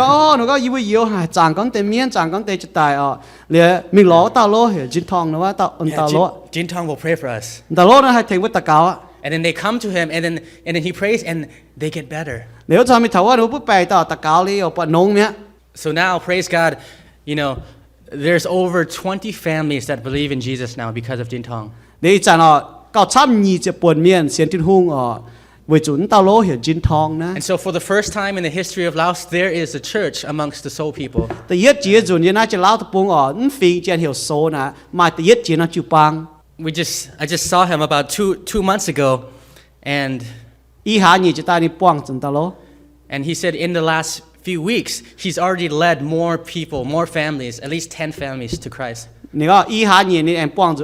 ก็ยิ้วเยี่ยวหายจางก้อนเต็มเมียนจางก้อนเต็มจะตายอ๋อเลยมิงรอตาโลเหรอจินทองนะว่าตา Yeah, ตาโล Jin Tong will pray for us. ตาโลนะให้เทงวัตตะเกาอ่ะ And then they come to him, and then he prays, and they get better. Nếu cho mình thấu ở đâu bút bày tao ta cáo li ở bọn nông nhá. So now, praise God, you know, there's over 20 families that believe in Jesus now because of Jin Tong. Để chẳng nó cao trăm nhị chế buồn miền xiên thiên hung ở với chúng tao lố hiểu Jin Tong nè. And so for the first time in the history of Laos, there is a church amongst the Seoul people. Tại yết chỉ dùn như na chỉ lao tập bung ở phi trên hiểu số nè, mà tại yết chỉ nó chịu băng. I just saw him about two months ago, and Y hà nhị chỉ ta đi băng chúng tao lố. and he said in the last few weeks, he's already led more people, more families, at least 10 families to Christ. Nè có y hà nhị nè em băng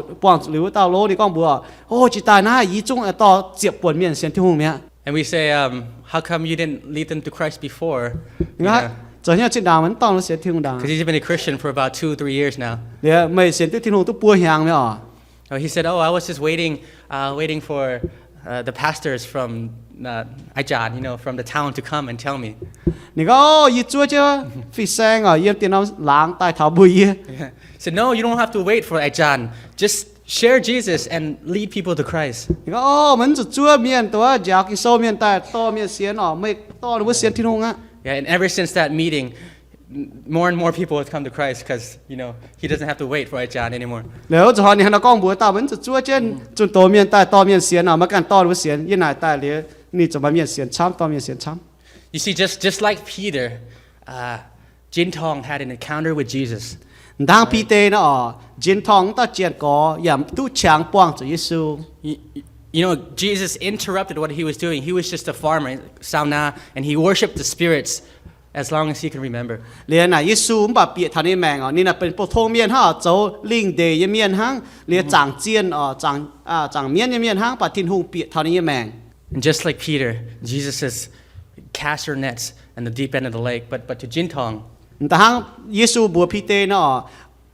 liu tao lố đi con bữa. Ô chỉ ta na y chung ở to接buồn miền xiên thiên hung mẹ. And we say, how come you didn't lead them to Christ before? Nè, giờ nhá chỉ đào vẫn tao nó xiên thiên hung đào. Because he's been a Christian for about 2-3 years now. Nè mày xiên thiên hung tu bùa hàng mẹ à. He said, oh, I was just waiting for the pastors from Aijan, you know, from the town to come and tell me. Nè có y chúa chứ phi sang ở yên tiền nó láng tai thảo bùi y. He said, no, you don't have to wait for Aijan. Just share Jesus and lead people to Christ. Nè có mình chúa miềnตัวจากอีโซเมียนแต่ต่อเมียนเสียนอ๋อไม่ต่อหรือว่าเสียนที่หงอ่ะ Yeah, and ever since that meeting, more and more people have come to Christ because, you know, he doesn't have to wait for Aijan anymore. แล้วจะหอนี่ฮันก้องบัวตามันchúaเช่นจนตัวเมียนแต่ต่อเมียนเสียนอ๋อมากันต่อหรือว่าเสียนยี่ไหนแต่เลยนี่จะมาเมียนเสียนช้ำต่อเมียนเสียนช้ You see, just like Peter, Jin Tong had an encounter with Jesus. ำดังพีเตนะอ๋อจินทองต่อเจียนก่ออย่าตู้ช้างป้องจุยซู You know, Jesus interrupted what he was doing. He was just a farmer, Sauna, and he worshipped the spirits as long as he can remember. เรียนน่ะยิสูมแบบเปียทันนี่แมงอ๋อนี่น่ะเป็นปฐมเมียนฮะโจลิงเดยเมียนฮังเรียจางเจียนอ๋อจางเมียนเมียนฮังปะทินหงเปียทันนี่แมง And just like Peter, Jesus says, cast your nets in the deep end of the lake. But to Jin Tong, แต่ฮังยิสูบัวพีเตนะอ๋อ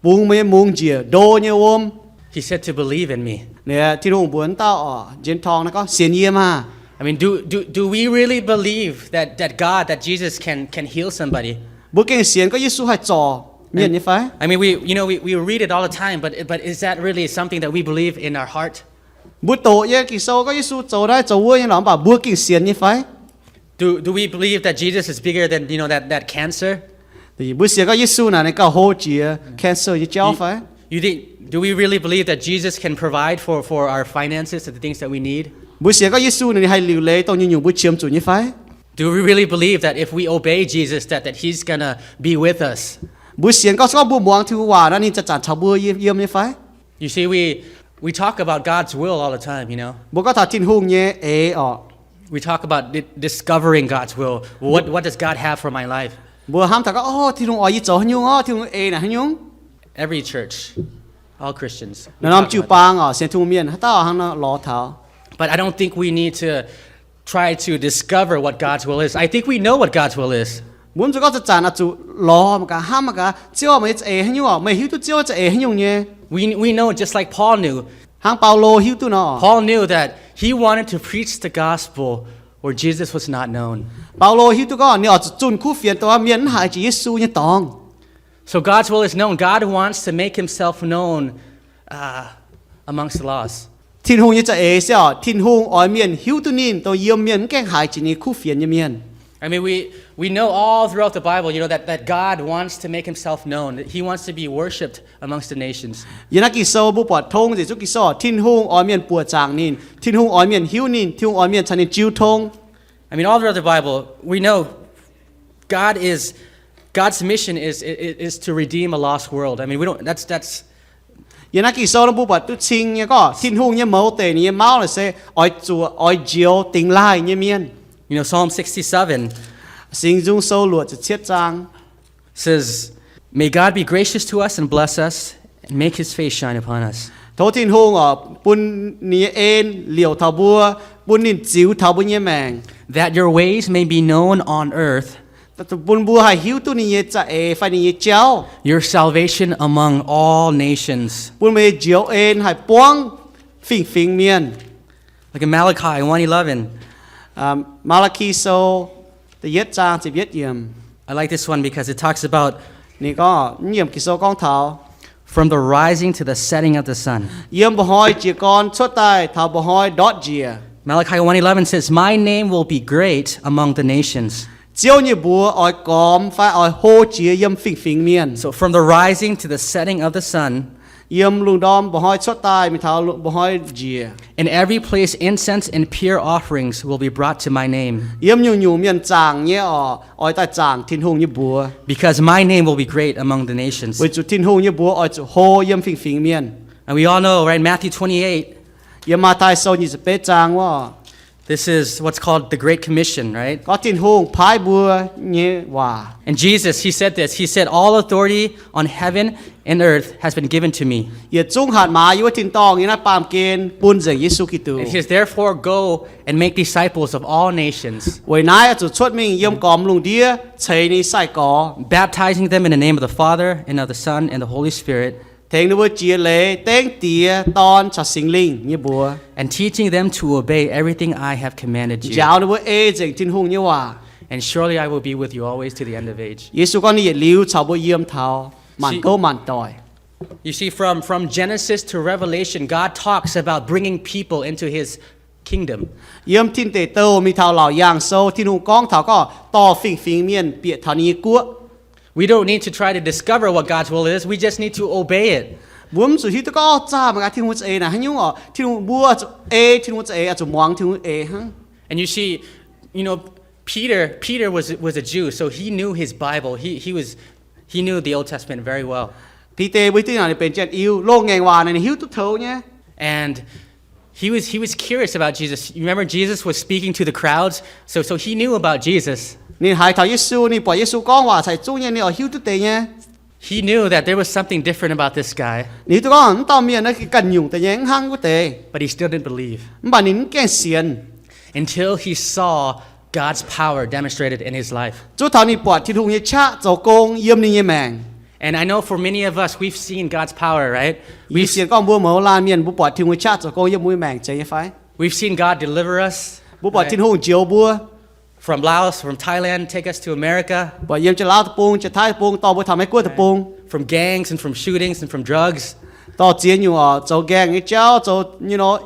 ปุงเมียมุงเจียโดเนี่ยวม he said to believe in me. เนี่ยที่หงบัวเต้าอ๋อจินทองนะก็เสียนเยี่ยมา I mean, do we really believe that God, that Jesus can heal somebody? บัวเก่งเสียนก็ยิสูให้จ่อเมียนนี่ไฟ I mean, we read it all the time, but is that really something that we believe in our heart? บัวโตเยกิโซก็ยิสูจ่อได้จ่อวัวยังหลอมบ่บัวเก่งเสียนนี่ไฟ Do we believe that Jesus is bigger than, you know, that cancer? thì bữa xưa có Giêsu nào này có hỗ trợ cancer như cháu phải. Do we really believe that Jesus can provide for our finances and the things that we need? Bữa xưa có Giêsu này hay liều lệ tao như nhiều bữa chiêm chủ như phải. Do we really believe that if we obey Jesus that he's gonna be with us? Bữa xưa có bữa muang thứ hòa đó nênจะจัดชาวบưa yếm như phải. You see, we talk about God's will all the time, you know. Bữa có thà tin hùng nhé We talk about discovering God's will. What does God have for my life? Bữa ham thà có tin hùng ý chỗ nhung tin hùng nè nhung. Every church, all Christians. Nó làm chịu bang xem thu miền tao hàng nó lò thảo. But I don't think we need to try to discover what God's will is. I think we know what God's will is. Muốn cho có trả là chủ lò mà cả ham mà cả chiêu mà ít nhung mày hiểu tu chiêu cho nhung nhé. We know just like Paul knew. Hàng Paulo hiểu tu nó. Paul knew that he wanted to preach the gospel where Jesus was not known. Paulo hiểu tu có nếu chun khu phiềnตัวmiền hại chỉ Giêsu như tòng. So God's will is known. God wants to make himself known amongst the lost. Thiên hùng như chạy sao? Thiên hùng ở miền hiểu tu nín tôi yếm miền cái hại chỉ như khu phiền như miền. I mean, we know all throughout the Bible, you know, that God wants to make himself known. That he wants to be worshipped amongst the nations. Yên là kỳ sâu bu bọt thông thì chút kỳ sâu thiên hùng ở miền bùa chàng nín, thiên hùng ở miền hiếu nín, thiên hùng ở miền chân nín chiêu thông. I mean, all throughout the Bible, we know God's mission is to redeem a lost world. I mean, we don't. That's. Yên là kỳ sâu nó bu bọt tu chinh như có thiên hùng như máu tề như máu là sẽ oi chùa oi chiếu tình lai như miền. You know, Psalm 67 Sinh dung sâu luộcจะเช็ดจาง says, "May God be gracious to us and bless us, and make His face shine upon us." โทษthiên hùng ở bún nia en liều thảo bùa bún nín chiếu thảo bùa như mèng. That your ways may be known on earth,แต่บนบัวหายหิวตัวนี้จะไฟนี้เจ้า your salvation among all nations. บนเมย์เจียวเอ็นหายป้วงฟิงเมียน Like in Malachi 1:11. มาลาคีโซแต่เย็ดจางจะเย็ดเยี่ยม I like this one because it talks about นี่ก็เยี่ยมกิโซกองเท้า from the rising to the setting of the sun. เยี่ยมบ่หอยเจียกรชดตายเท้าบ่หอยดอดเจีย Malachi 1:11 says, "My name will be great among the nations." chiếu như bùa ỏi cóm phải ỏi hô chia yếm phình phình miền So from the rising to the setting of the sun, yếm lùng đom bỏ hoi chót tai mi tháo bỏ hoi dìa in every place incense and pure offerings will be brought to my name, yếm nhu nhu miền chàng nhé ỏi tai chàng thiên hùng như bùa because my name will be great among the nations. với chủ thiên hùng như bùa ỏi chủ hô yếm phình phình miền And we all know, right? Matthew 28. yếm ma tai sâu như bế chàng wa This is what's called the Great Commission, right? có thiên hùng phái bùa nhé hòa And Jesus, he said this. He said, "All authority on heaven and earth has been given to me." yết chung hạt má yếu thiên tong như na pam kên bun dạy Giêsu Kitô And he says, "Therefore, go and make disciples of all nations, với nãy chủ xuất mình yếm cóm lùng đĩa thấy ni sai có baptizing them in the name of the Father and of the Son and the Holy Spirit, thế nó vừa chia lệ tên tía ton cho sinh linh như bùa and teaching them to obey everything I have commanded you. giáo nó vừa ê dạy thiên hùng như hòa And surely I will be with you always to the end of age." Giêsu con đi liu chào bữa yếm thao màn câu màn tỏi You see, from Genesis to Revelation, God talks about bringing people into His kingdom. yếm thiên tề tâu mi thao lão yang sâu thiên hùng con thao có to phình phình miền bịa thao ni cua We don't need to try to discover what God's will is. We just need to obey it. buông sự thì tôi có cha mà cái thiên hùng ê nè hay nhung ở thiên hùng bùa ê thiên hùng ê à chủ muang thiên hùng ê hả And you see, Peter was a Jew, so he knew his Bible. He knew the Old Testament very well. thì tề với tiếng nào để bên trên yêu lô ngày hòa này hiếu tốt thấu nhé And he was curious about Jesus. You remember Jesus was speaking to the crowds, so he knew about Jesus. nên hai thảo Giêsu nên bỏ Giêsu con hòa thầy chú nhé nên ở hiếu tốt tề nhé He knew that there was something different about this guy, nếu tôi có tao miền nó cái cần nhung tề nhé hăng của tề but he still didn't believe bà nín kén xiên until he saw God's power demonstrated in his life. chú thảo ni bỏ thiên hùng như cha cháu công yếm ni như mèng And I know for many of us, we've seen God's power, right? vì xiên con bùa mẫu la miền bùa bỏ thiên hùng cha cháu công yếm mũi mèng chơi như phải We've seen God deliver us bùa bỏ right? thiên hùng chiếu bùa From Laos, from Thailand, take us to America, bỏ yếm cho lao tập bông cho thái tập bông to bùa thảo mấy cua tập bông from gangs and from shootings and from drugs. to chiến nhung ở cháu gang như cháu cháu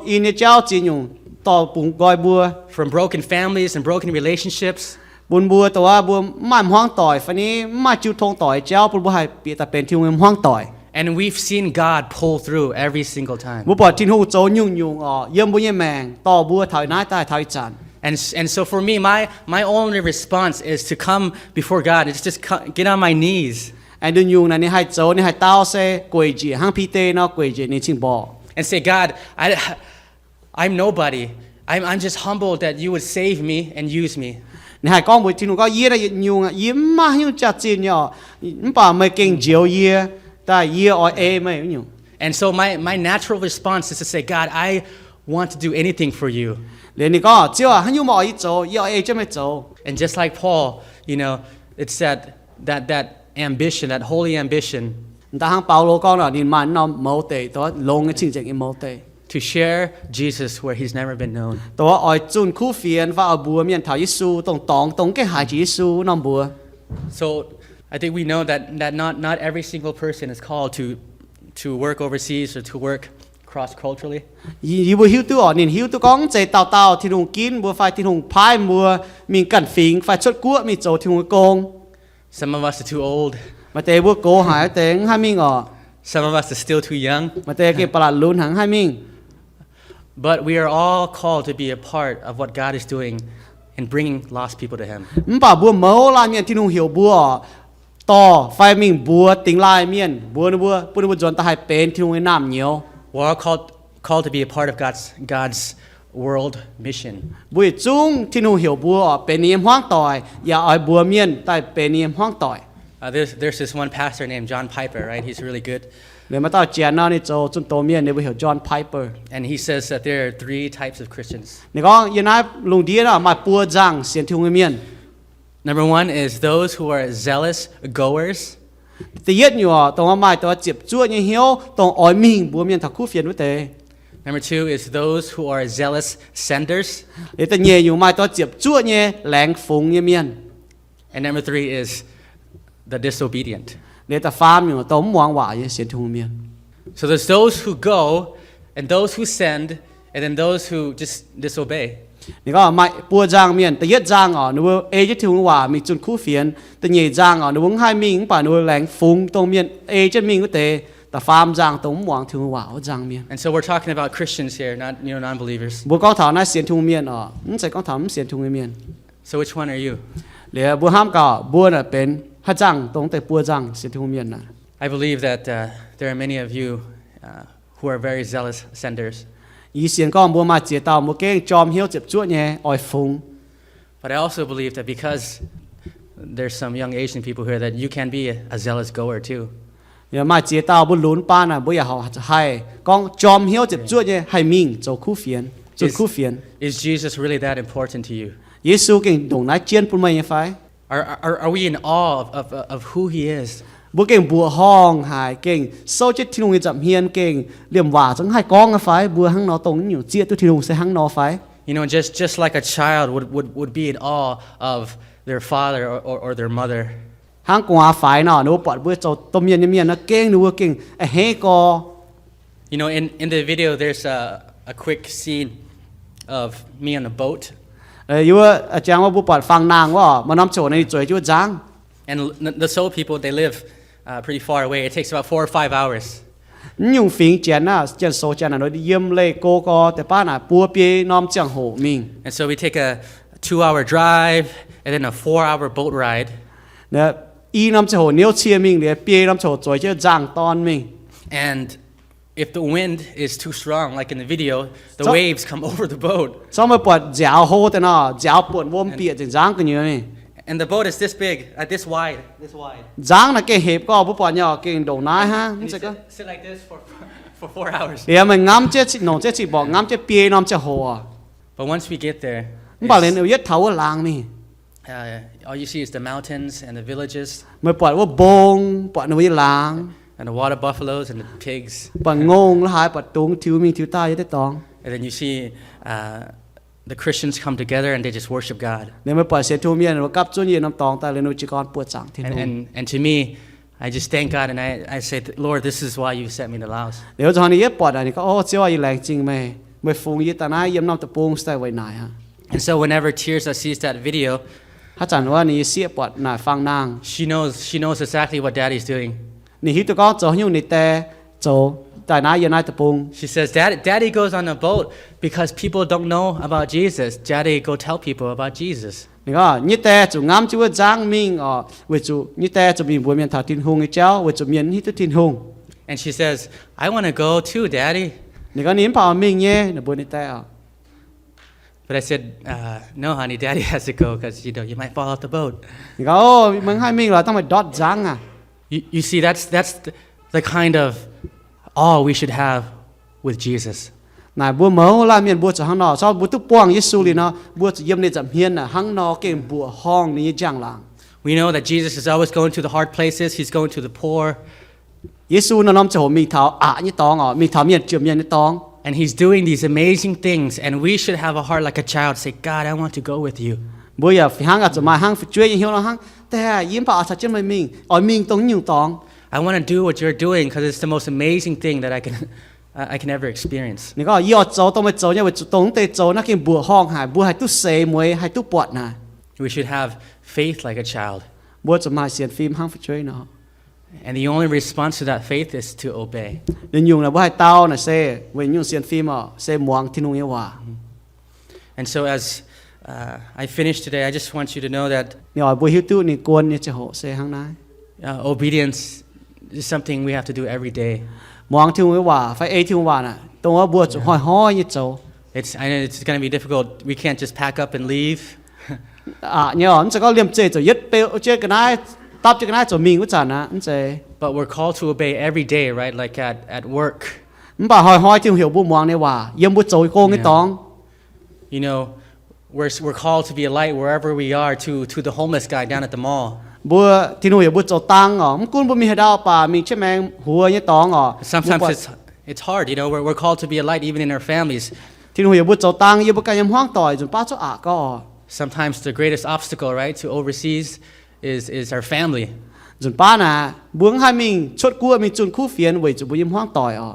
in như cháu chiến nhung to bùng gọi bùa From broken families and broken relationships. buồn bùaตัวบวมไม่ห้องต่อยฟันนี้ไม่จิ้วทงต่อยเจ้าปุ่นบัวให้เปียแต่เป็นที่ห้องต่อย And we've seen God pull through every single time. บัวปอดที่หูโจยุ่งยุ่งเยี่ยมบัวเยี่ยมแมงต่อบัวถอยน้ายใต้ถอยจัน And so for me, my only response is to come before God. It's just get on my knees ไอ้ดุนยุ่งนั่นนี่ให้โจนี่ให้เต้าเซ่กวยจีห้างพีเต้เนาะกวยจีนี่ชิงบ่อ and say, "God, I'm nobody. I'm just humbled that you would save me and use me." นี่ให้ก้องบัวที่หนูก็เยี่ยได้ยุ่งยิ้มมายุ่งจัดจีนเนาะมันป่าไม่เก่งเจียวเยี่ยแต่เยี่ยอเอไม่ยุ่ง And so my natural response is to say, "God, I want to do anything for you." เรียนนี่ก็เจ้าให้ยุ่งมาอีโจเยี่ยอเอจะไม่โจ And just like Paul, it's that ambition, that holy ambition แต่ห้างเปาโลก็เนาะนี่มันเนาะเมาเตะตัวลงจริงจังอีเมาเตะ to share Jesus where he's never been known. ตัวอ้อยจุนคู่เฟียนว่าเอาบัวเมียนถาวยิสูตรงแก่หายยิสูน้องบัว So I think we know that not every single person is called to work overseas or to work cross culturally. ยี่บัวหิวตัวนี่หิวตัวก้องใจเต่าที่หุงกินบัวไฟที่หุงพายบัวมีกันฟิงไฟชดกั้วมีโจที่หุงโกง Some of us are too old. มาเตะบัวโกหายเตงให้มิงอ๋อ Some of us are still too young. มาเตะเก็บปลาลุ้นหังให้มิง But we are all called to be a part of what God is doing in bringing lost people to Him. มันป่าบัวเมาลายเมียนที่หุงเหี่ยวบัวต่อไฟมิงบัวติงลายเมียนบัวนะบัวปุ่นบัวจนตาให้เป็นที่หุงน้ำเหนียว We're all called to be a part of God's world mission. บุยจุ้งที่หุงเหี่ยวบัวเป็นเนียมห้องต่อยอย่าเอาบัวเมียนแต่เป็นเนียมห้องต่อย There's this one pastor named John Piper, right? He's really good. เดี๋ยวมาต่อเจียนนอนี่โจจุนโตเมียนเนี่ยบุยเหี่ยวจอห์นไพเปอร์ And he says that there are 3 types of Christians. นี่ก็ยันนายลุงดีนะมาปัวจังเสียนที่หุงเมียน Number 1 is those who are zealous goers. ตีเย็ดอยู่อ่ะตรงว่าไม่ตัวเจ็บจ้วยังเหี่ยวตรงอ้อยมิงบัวเมียนถักคู่เฟียนไว้เตะ Number 2 is those who are zealous senders. เดี๋ยวแต่เย่อยู่ไม่ตัวเจ็บจ้วเนี่ยแหลงฟงเนี่ยเมียน And number 3 is the disobedient. เดี๋ยวแต่ฟาร์มอยู่ตรงมวงหวายเสียนที่หุงเมียน So there's those who go and those who send And then those who just disobey. นี่ก็ไม่ปัวจางเมียนแต่ยัดจางอ๋อนูเอจะถึงว่ามีจุนคู่เฟียนแต่เหย่จางอ๋อนูวงให้มิงป่านูแหลงฟุ้งตรงเมียนเอจะมิงก็เตแต่ฟาร์มจางตรงหวังถึงว่าจางเมียน And so we're talking about Christians here, not non-believers. บัวก้องถาวน่าเสียนทุงเมียนอ๋อนั่นใส่ก้องถาวมันเสียนทุงเมียน So which one are you? เหลือบัวห้ามก่อบัวน่ะเป็นฮัจางตรงแต่ปัวจางเสียนทุงเมียนนะ I believe that there are many of you who are very zealous senders. อีเสียนก้องบัวมาเจียเตาบัวเก้งจอมเหี้ยวเจ็บจ้วแย่อ่อยฟุ้ง But I also believe that because there's some young Asian people here, that you can be a zealous goer too. อย่ามาเจียเตาบุญลุ้นป้าน่ะบัวอย่าหาจะให้ก้องจอมเหี้ยวเจ็บจ้วแย่ให้มิงโจคู่เฟียนจุดคู่เฟียน Is Jesus really that important to you? เยซูเก่งดงนัดเจียนปุ่นไม่ยังไฟ Are we in awe of who He is? บัวเก่งบัวห้องหายเก่งโซเจ็ดที่ลงจับเฮียนเก่งเหลี่ยมหว่าจังให้กองอะไฟบัวหังนอตรงอยู่เจียตัวที่ลงใส่หังนอไฟ You know, just like a child would be in awe of their father or their mother. หังกว่าไฟเนาะหนูปอดบัวโจต้มเมียนเมียนนะเก่งหนูเก่งไอ้เฮกอ You know, in the video, there's a quick scene of me on a boat. อยู่อาจารย์ว่าบัวปอดฟังนางว่ามาน้ำโจในจ่วยจู่จัง And the Seoul people, they live pretty far away. It takes about 4 or 5 hours. ยุ่งฟิงเจียนน่ะเจียนโซเจียนน่ะโดยเยี่ยมเลยโกกอแต่ป้าน่ะปัวเปียน้อมเจียงโหมิง And so we take a 2-hour drive and then a 4-hour boat ride. เนี่ยอีน้ำเจียงโหเนี้ยวเชียมิงเลยเปียน้ำโจจ่วยเจียจังตอนมิง And if the wind is too strong, like in the video, the waves come over the boat. ชอบมาปวดเจ้าโหแต่น่ะเจ้าปวดวมเปียจังจังกันอยู่นี่ And the boat is this big, this wide. จังน่ะเก่งเห็บก็ผู้ปวดเนี่ยเก่งโดนนายฮะ And นี่ you สิก็ sit like this for 4 hours. เดี๋ยวมันงำเจ๊หนองเจ๊สิบอกงำเจ๊เปียน้ำเจ๊โหอ่ะ But once we get there, มันบอกเลยเอายึดเท้าลางนี่ all you see is the mountains and the villages มันปวดว่าบงปวดเอาไว้ลาง and the water buffaloes and the pigs. ปวดงงแล้วหายปวดตุงทิวมิงทิวใต้ยึดได้ตอง And then you see the Christians come together and they just worship God. เดี๋ยวมันปวดเสียทูเมียนว่ากับจุนเย็นน้ำตองแต่เลยนูจิกรปวดจังที่นู่น And to me, I just thank God and I say, Lord, this is why you sent me to Laos. เดี๋ยวตอนนี้ยึดปวดอันนี้ก็โอ้เจ้าอีแรงจริงไหมไม่ฟุ้งยึดแต่น้าเยี่ยมน้ำตะปูงใส่ไว้ไหนฮะ And so whenever Tirsa sees that video, ถ้าจันว่านี่เสียปวดหน่ายฟังนาง she knows exactly what Daddy's doing. นี่ฮิตก็โจหิ้วนี่แต่โจแต่น้าเยี่ยนายตะปูง She says, Daddy goes on a boat because people don't know about Jesus. Daddy go tell people about Jesus. นี่ก็นี่แต่จูงามจูว่าจังมิงอ๋อเวจูนี่แต่จะมีบัวเมียนถาทินหงไอ้เจ้าเวจูเมียนฮิตทินหง And she says, I want to go too, Daddy. นี่ก็นี่พามิงเย่เนี่ยบัวนี่แต่อ๋อ But I said, no, honey, Daddy has to go because you might fall off the boat. นี่ก็โอ้มึงให้มิงเหรอต้องไปดอดจังอ่ะ You see, that's the kind of awe we should have with Jesus. นายบัวเมาลาเมียนบัวจะหังนอชอบบัวตุกป้วงยิสูลีเนาะบัวจะเยี่ยมในจำเฮียนน่ะหังนอเก่งบัวห้องนี้จังหลัง We know that Jesus is always going to the hard places. He's going to the poor. ยิสูน่ะน้อมจะโหมีเท้านี่ตองอ๋อมีเท้าเมียนเจียมเมียนนี่ตอง And he's doing these amazing things. And we should have a heart like a child. Say, God, I want to go with you. บัวอย่าหังอาจจะมาหังช่วยยังเฮียวเนาะหังแต่ยิ้มพาอาจจะไม่มิงอ๋อมิงตรงอยู่ตอง I want to do what you're doing because it's the most amazing thing that I can ever experience. นี่ก็ยอดโจต้องไปโจเนี่ยไปตรงเตโจนักกินบัวห้องหายบัวให้ตู้เซมวยให้ตู้ปวดนะ We should have faith like a child. บัวจะมาเสียนฟิล์มหังช่วยเนาะ And the only response to that faith is to obey. เดินยุงนะบัวให้เต้านะเซเว้นยุงเสียนฟิล์มอ่ะเซมวงที่นุ่งเยาว่า And so as I finish today, I just want you to know that นี่อ๋อบัวหิวตู้นี่กวนเนี่ยจะโหเซหังนาย obedience is something we have to do every day. มองที่นุ่งเยาว่าไฟที่นุ่งว่าน่ะตรงว่าบัวจะห้อยยี่โจ I know it's going to be difficult. We can't just pack up and leave. เนี่ยอ๋อมันจะก็เลี่ยมเจจะยึดเปลเจกันได้ตับเจกันได้จะมิงก็จันนะมันเจ But we're called to obey every day, right? Like at work. มันป่าห้อยที่นุ่งเหี่ยวบัวมองเนี่ยว่าเยี่ยมบัวโจโกงไอ้ตอง You know, we're called to be a light wherever we are to the homeless guy down at the mall. บัวที่นุ่งเหี่ยวบัวโจตังอ๋อมันกุ้นบัวมีให้ดาวป่ามีใช่ไหมหัวเนี่ยตองอ๋อ Sometimes it's hard, you know. We're called to be a light even in our families. ที่นุ่งเหี่ยวบัวโจตังยี่บัวกันยำห้องต่อยจนป้าเจ้าก็ Sometimes the greatest obstacle, right, to overseas is our family. จนป้าน่ะบัวให้มิงชดกู้มีจุนคู่เฟียนไว้จุบัวยิ้มห้องต่อยอ๋อ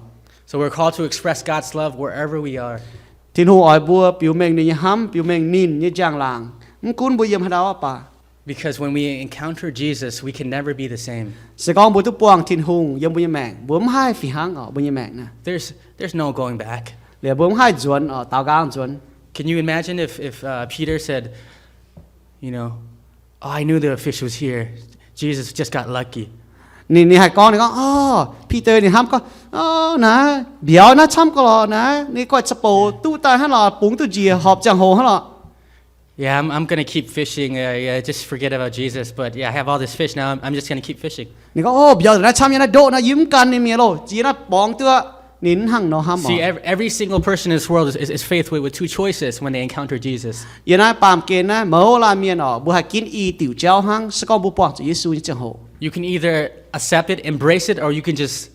So we're called to express God's love wherever we are. thiên hùng ỏi bùa biểu mình như hám biểu mình nín như giang làng cún bùa yếm hà đào pa Because when we encounter Jesus, we can never be the same. sẽ con bùa tu buông thiên hùng yếm bùa mèn bùa hai phi hang ở bùa mèn nè There's no going back. để bùa hai chuẩn ở tao gang chuẩn Can you imagine if Peter said, you know, oh, I knew the fish was here. Jesus just got lucky. nè hai con này con Peter này hám con nè biểu nó chăm con lò nè nè coi sập bồ tu tai hắn lò búng tu gì họp giang hồ hắn lò Yeah, I'm gonna keep fishing. Just forget about Jesus. But yeah, I have all this fish now. I'm just gonna keep fishing. nè con biểu nó chăm nó độ nó yếm can nè mía lô chỉ nó bóng tua nín hăng nó hám See, every single person in this world is faced with two choices when they encounter Jesus. yên ai pam kén nè mẫu là miền bùa hai kín y tiểu treo hăng sẽ con bùa bỏng cho Giêsu như giang hồ You can either accept it, embrace it, or you can just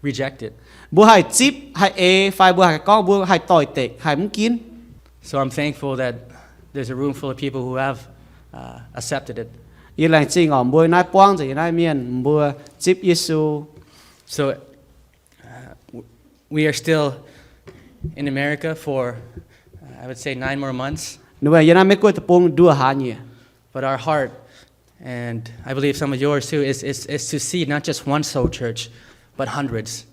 reject it. bùa hai chip hai phải bùa hai con bùa hai tỏi tệ hai muốn kín So I'm thankful that there's a room full of people who have accepted it. yên lành chính ở bùa nai quang rồi nai miền bùa chip Giêsu So we are still in America for, I would say, 9 more months. nếu vậy yên ai mấy cô tập bông đua hà nhỉ But our heart, and I believe some of yours too, is to see not just one soul church, but hundreds.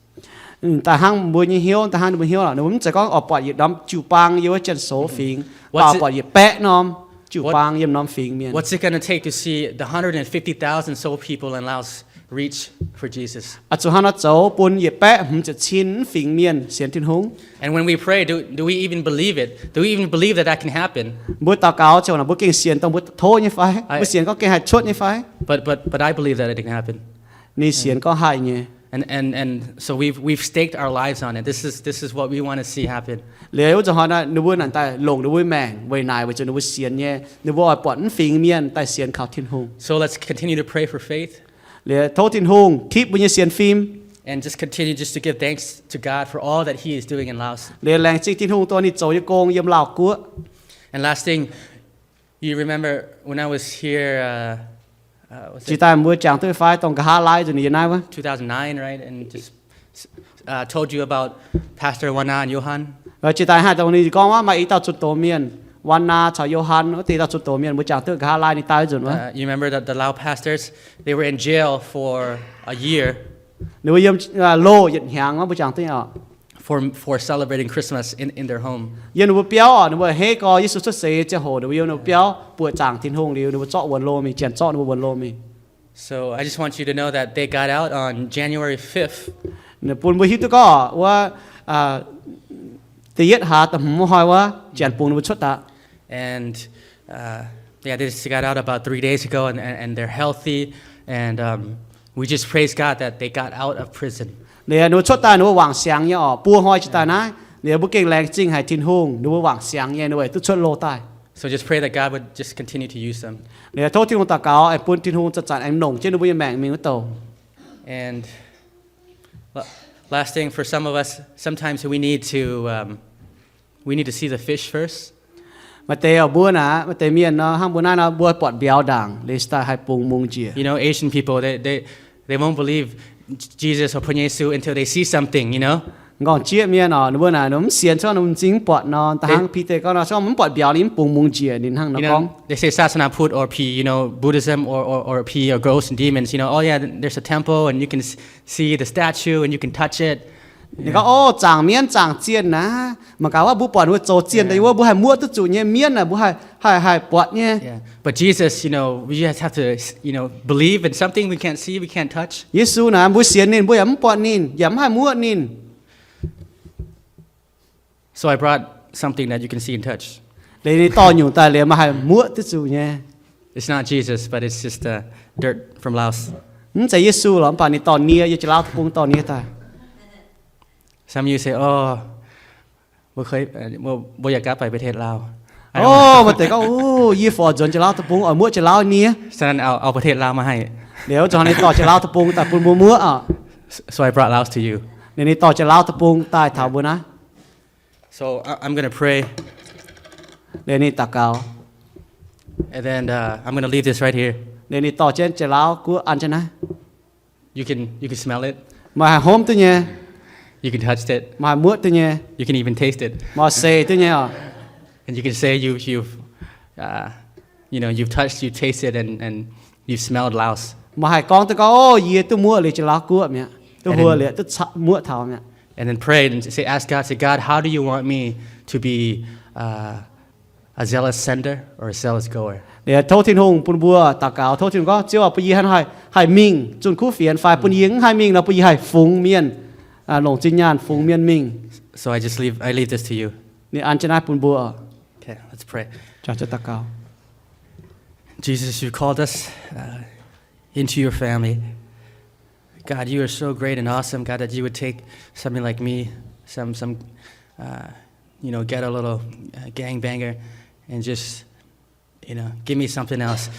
tại hang bùa như hiếu tại hang bùa hiếu là nếu muốn sẽ có ở bọt gì đâm chịu bang yếu chân số phình bảo bọt gì bé nom chịu bang yếm nom phình miền What's it going to take to see the 150,000 soul people in Laos reach for Jesus? à chỗ hắn nó cháu bún gì béจะchín phình miền xiên thiên hùng And when we pray, do we even believe it? Do we even believe that can happen? bữa tao cáo cho là bữa kinh xiên tông bữa thô như phải bữa xiên có kinh hạt chốt như phải But I believe that it can happen. ni xiên có hại nhỉ And so we've staked our lives on it. This is what we want to see happen. nếu cho họ là nếu bữa này tại lồng nếu bữa mèn về này về cho nếu bữa xiên nhé nếu bữa bọn phình miền tại xiên khảo thiên hùng So let's continue to pray for faith để thô thiên hùng thiếp bữa như xiên phim and just continue just to give thanks to God for all that He is doing in Laos. để làng chính thiên hùng tôi đi cháu như con yếm lào cua And last thing, you remember when I was here, was chỉ it tại bữa chẳng tôi phải tông cả hai lại rồi như này quá 2009, right? And just told you about Pastor Wana and Johan. và chỉ tại hai tông này con quá mà ý tao chụp tổ miềnวันนาชาวโยฮันก็ตีตาจุดตัวเมียนบุจากตัวกาลายนี่ตายจนวะ You remember that the Lao pastors, they were in jail for a year หรือว่าเยี่ยมโลหยัดหางว่าบุจากตัวอ่ะ for celebrating Christmas in their home. เยี่ยมหนูเปียวอ่ะหนูว่าเฮ้ก็ยิสุสุเสจะโหหนูเยี่ยมหนูเปียวปวดจางทิ้งหงเดียวหนูว่าเจาะวนโลมีเจียนเจาะหนูวนโลมี So I just want you to know that they got out on January 5th. หนูปุ่นบุหิตก็ว่าตีเย็ดหาแต่ผมหอยว่าเจียนปุ่นหนูชุดตา And yeah, they just got out about 3 days ago, and they're healthy. And we just praise God that they got out of prison. เดี๋ยวหนูชุดตาหนูว่าหวังเสียงเนี่ยอ๋อปัวหอยจิตานะเดี๋ยวบุกเก่งแรงจริงให้ทิ้งหงหนูว่าหวังเสียงเนี่ยหนูว่าตุชุดโลตาย So just pray that God would just continue to use them. เดี๋ยวโทษที่หงตาเกาไอ้ปุ่นทิ้งหงจะจัดไอ้หนงเจ้าหนูว่ายังแบ่งมีก็โต And last thing, for some of us, sometimes we need to see the fish first. มาเตะบัวนะมาเตะเมียนเนาะห้างบัวหน้าเนาะบัวปอดเบียวด่างเลสตาให้ปรุงมุงเจีย You know, Asian people, they won't believe Jesus or Panya Yesu until they see something, you know? ก่อนเจียเมียนเนาะบัวน่ะหนุ่มเสียนชอบหนุ่มจริงปอดเนาะแต่ห้างพี่เตะก็เนาะชอบมันปอดเบียวนี่ปรุงมุงเจียนินห้างเนาะ You ก้อง know, they say Sasana Put or P, you know, Buddhism or P or ghosts and demons, you know, oh yeah, there's a temple and you can see the statue and you can touch it. นี่ก็โอ้จางเมียนจางเจียนนะมันกล่าวว่าบัวปอดบัวโจเจียนแต่ว่าบัวให้มั่วตุจุเนี่ยเมียนน่ะบัวให้ปอดเนี่ย Yeah. But Jesus, you know, we just have to, you know, believe in something we can't see, we can't touch. เยซูนะบัวเสียนนินบัวอย่ามันปอดนินอย่ามันให้มั่วนิน So I brought something that you can see and touch. เลยนี่ต่ออยู่แต่เลยมาให้มั่วตุจุเนี่ย It's not Jesus, but it's just dirt from Laos. มันจะเยซูหรอป่านนี้ตอนนี้อยากจะเล่าปรุงตอนนี้ตาย Some of you say, oh, บ่เคยบ่อยากกลับไปประเทศลาว โอ้มาแต่ก็โอ้ยี่ฟอจนจะเล่าตะปุงมั่วจะเล่านี้ ฉะนั้นเอาประเทศลาวมาให้ เดี๋ยวจอนนี้ต่อจะเล่าตะปุงแต่ปุนมั่วอ่ะ So I brought Laos to you. เดี๋ยวนี้ต่อจะเล่าตะปุงใต้เท้าบุนะ So I'm going to pray, เดี๋ยวนี้ตะเกา and then I'm going to leave this right here. เดี๋ยวนี้ต่อเช่นจะเล่ากูอันชนะ You can smell it. มาโฮมตัวเนี่ย You can touch it. mà muộn tôi nhé You can even taste it. mà xe tôi nhé And you can say you've touched, you've tasted, and you've smelled Laos. mà hai con tôi có ô gì tôi mua lại cho lá cua mẹ tôi And mua then- lại tôi muộn thảo mẹ And then pray and ask God, say, God, how do you want me to be a zealous sender or a zealous goer? để thâu thiên hùng bùn bùa tà cáo thâu thiên có chiếu bây giờ hai mình chun khu phiền phải bùn yếng hai mình là bây giờ hai phùng miên lồng chính nhàn phùng miên mình So I leave this to you. nè ăn trên ai bùn bùa Okay, let's pray. cho tà cáo Jesus, you called us into your family. God, you are so great and awesome, God, that you would take somebody like me, get a little gangbanger, and just, give me something else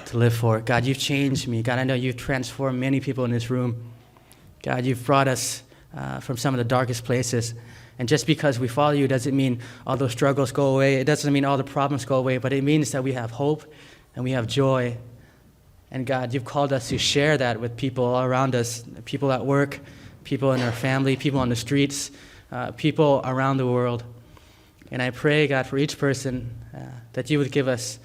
to live for. God, you've changed me. God, I know you've transformed many people in this room. God, you've brought us from some of the darkest places. And just because we follow you doesn't mean all those struggles go away. It doesn't mean all the problems go away, but it means that we have hope and we have joy. And God, you've called us to share that with people all around us, people at work, people in our family, people on the streets, people around the world. And I pray, God, for each person that you would give us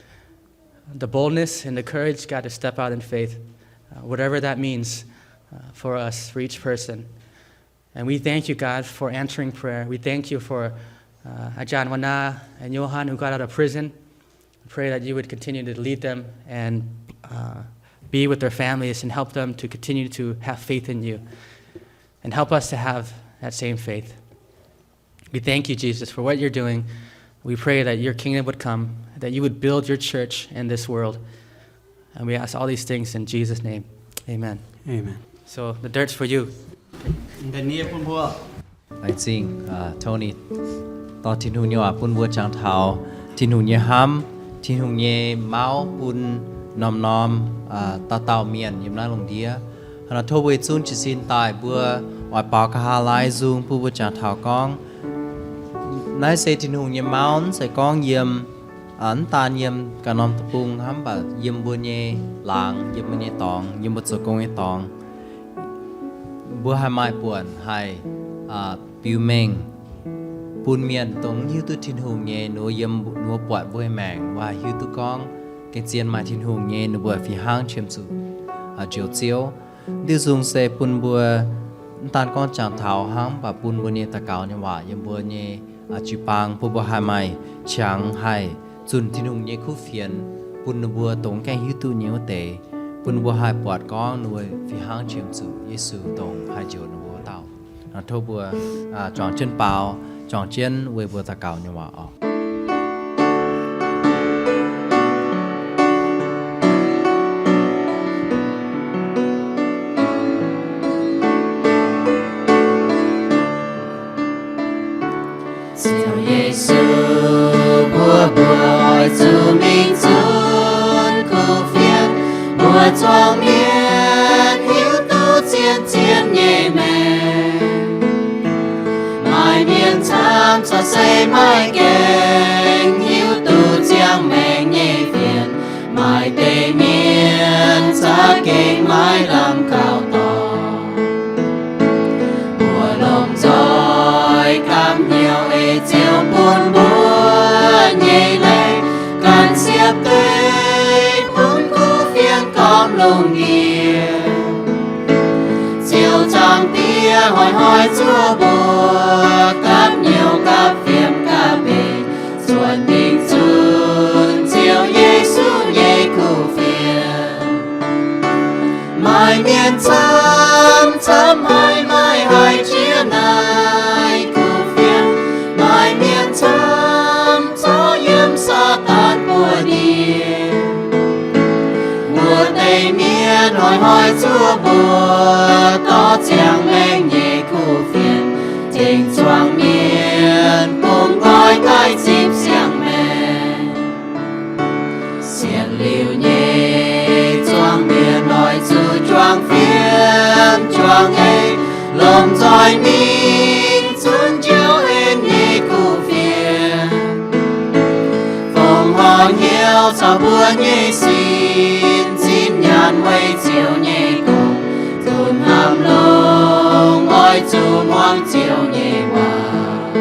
the boldness and the courage, God, to step out in faith, whatever that means for us, for each person. And we thank you, God, for answering prayer. We thank you for Ajahn Wana and Johan who got out of prison. I pray that you would continue to lead them and be with their families and help them to continue to have faith in you and help us to have that same faith. We thank you, Jesus, for what you're doing. We pray that your kingdom would come, that you would build your church in this world. And we ask all these things in Jesus' name. Amen. amen So the dirt's for you. để nia bùn bùa I think Tony to thiên hùng nhỏ bún bùa tràng thảo thiên hùng nhẹ ham thiên hùng nhẹ máu bún nom tao miền yếm na lồng đĩa nó thâu với chun chỉ xin tài bùa ở bảo cả hà lai dung bùa tràng thảo con nãy sẽ thiên hùng nhẹ máu sẽ con yếm ấn ta yếm cả nom tập bung hám bà yếm bùa nhẹ láng yếm bùa nhẹ tòng yếm bùa sơ công nhẹ tòng bùa hai mai buồn hai biểu mệnh buồn miền tống hiu tu thiên hùng nhẹ nô yếm nô bọt bùa mèng và hiu tu con cái chiên mai thiên hùng nhẹ nô bùa phi hang chiêm su chiều chiếu điều dùng xe buồn bùa tan con chẳng tháo hang và buồn bùa nhẹ ta cáo như vậy yếm bùa nhẹ chịu bang bùa hai mai chẳng hai chun thiên hùng nhẹ khu phiền buồn bùa tống cái hiu tu nhiều tệ bùn bùa hai bọt con nuôi phi hang chiêm su Giêsu tông hai chiều nó bùa tao nó thâu bùa chọn chân bao chọn chân về bùa ta cầu như vậy Siêu Giêsu bùa ôi dù mình chun khu phiền bùa choang miên hiếu tu chiên nhẹ mèn mai miên tham cho xây mai kênh hiếu tu chiang mèn nhẹ phiền mai tây miên xa kênh mai làm cao to bùa lồng rồi cam nhiều ê chiều buồn bùa nhẹ lệ cần xiết tươi buồn cu phiên con lồng nghìa chiều trăng tia hỏi chúa bùa cắp nhiều cắp phiếm cắp bề xuân tình xuân chiều Giêsu nhẹ cụ phiền mai miền chăm hai chia này cụ phiền mai miền chăm gió yếm sa tan mùa điên mùa tây miền hỏi chúa bùa to chàng lên nhẹ cụ phiền thỉnh choang miền cùng gói cái chim xiang mèn xiên liu nhẹ choang miền nói chú choang phiền choang ấy lồng rồi mình xuân chiếu lên nhẹ cụ phiền phong hò nhiều sao bữa nhẹ xin nhàn quay chiều nhẹ cùng thôn hàm lông ôi chú muôn chiều nhẹ hòa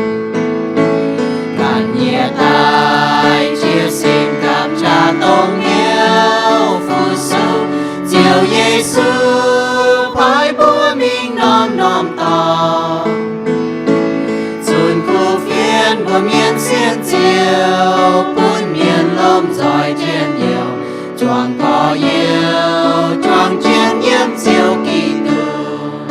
cạn nhẹ tai chia xin cảm cha tôn yêu phụ sư chiều Giêsu phải búa mình nom nom tỏ bùa miên xiên chiều bún miên lôm giỏi trên nhiều choàng có yêu choàng chiến nhiễm chiều kỳ tường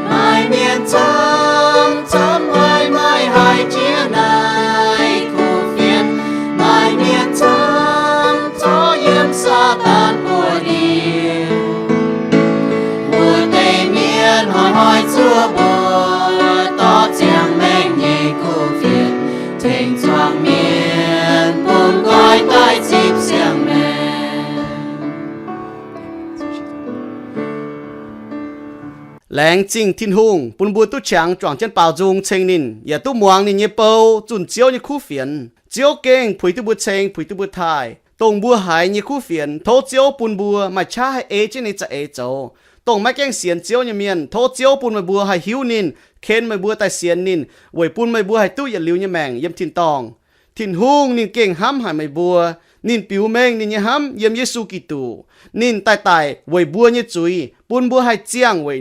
mai miên trắng chấm hai mai hai chia này khu phiên mai miên trắng cho yếm sa tan của đi bùa tây miên hỏi hỏi chúa bùa to chàng mênh thỉnh thoảng miền buồn gói tay chip xiềng mềm làng chính thiên hùng bùn bùa tu chẳng choàng chân bảo dung chênh nín ya tu muang nín ye bầu chun chiếu như khu phiền chiếu kênh phủi tu bùa chênh phủi tu bùa thai tông bùa hải như khu phiền thô chiếu bùn bùa mà cha hay ê trên này cha ê châu tông mai keng xiên chiếu như miền thô chiếu bùn mà bùa hay hiu nín khen mày bùa tại xiên nín vậy bùn mày bùa hay tu ya liu như mèng yếm thiên tòng thiên hung nín keng hăm hay mày bùa nín piu mèng nín như hăm yếm Giêsu Kitô nín tai tai vậy bùa như chuối bùn bùa hay chiang vậy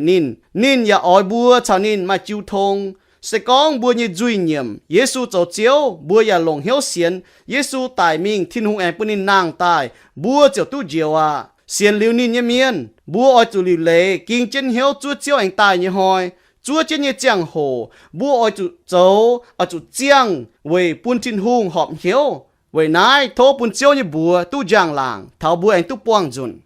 nín ya oi bùa chào nín mà chiu thong sẽ con bùa như duy nhiệm Giêsu cho chiếu bùa ya long hiếu xiên Giêsu tại mình thiên hung em bùn nín nàng tai bùa chiếu tu diệu à xiên liu nín như miên bùa oi tu liu lệ kinh chân hiếu chúa chiếu anh tai như hoi chúa trên như giang hồ bùa oi tu châu ở tu giang về bùn thiên hung họp hiếu về nái thô bùn chiếu như bùa tu giang làng thảo bùa anh tu quang dùn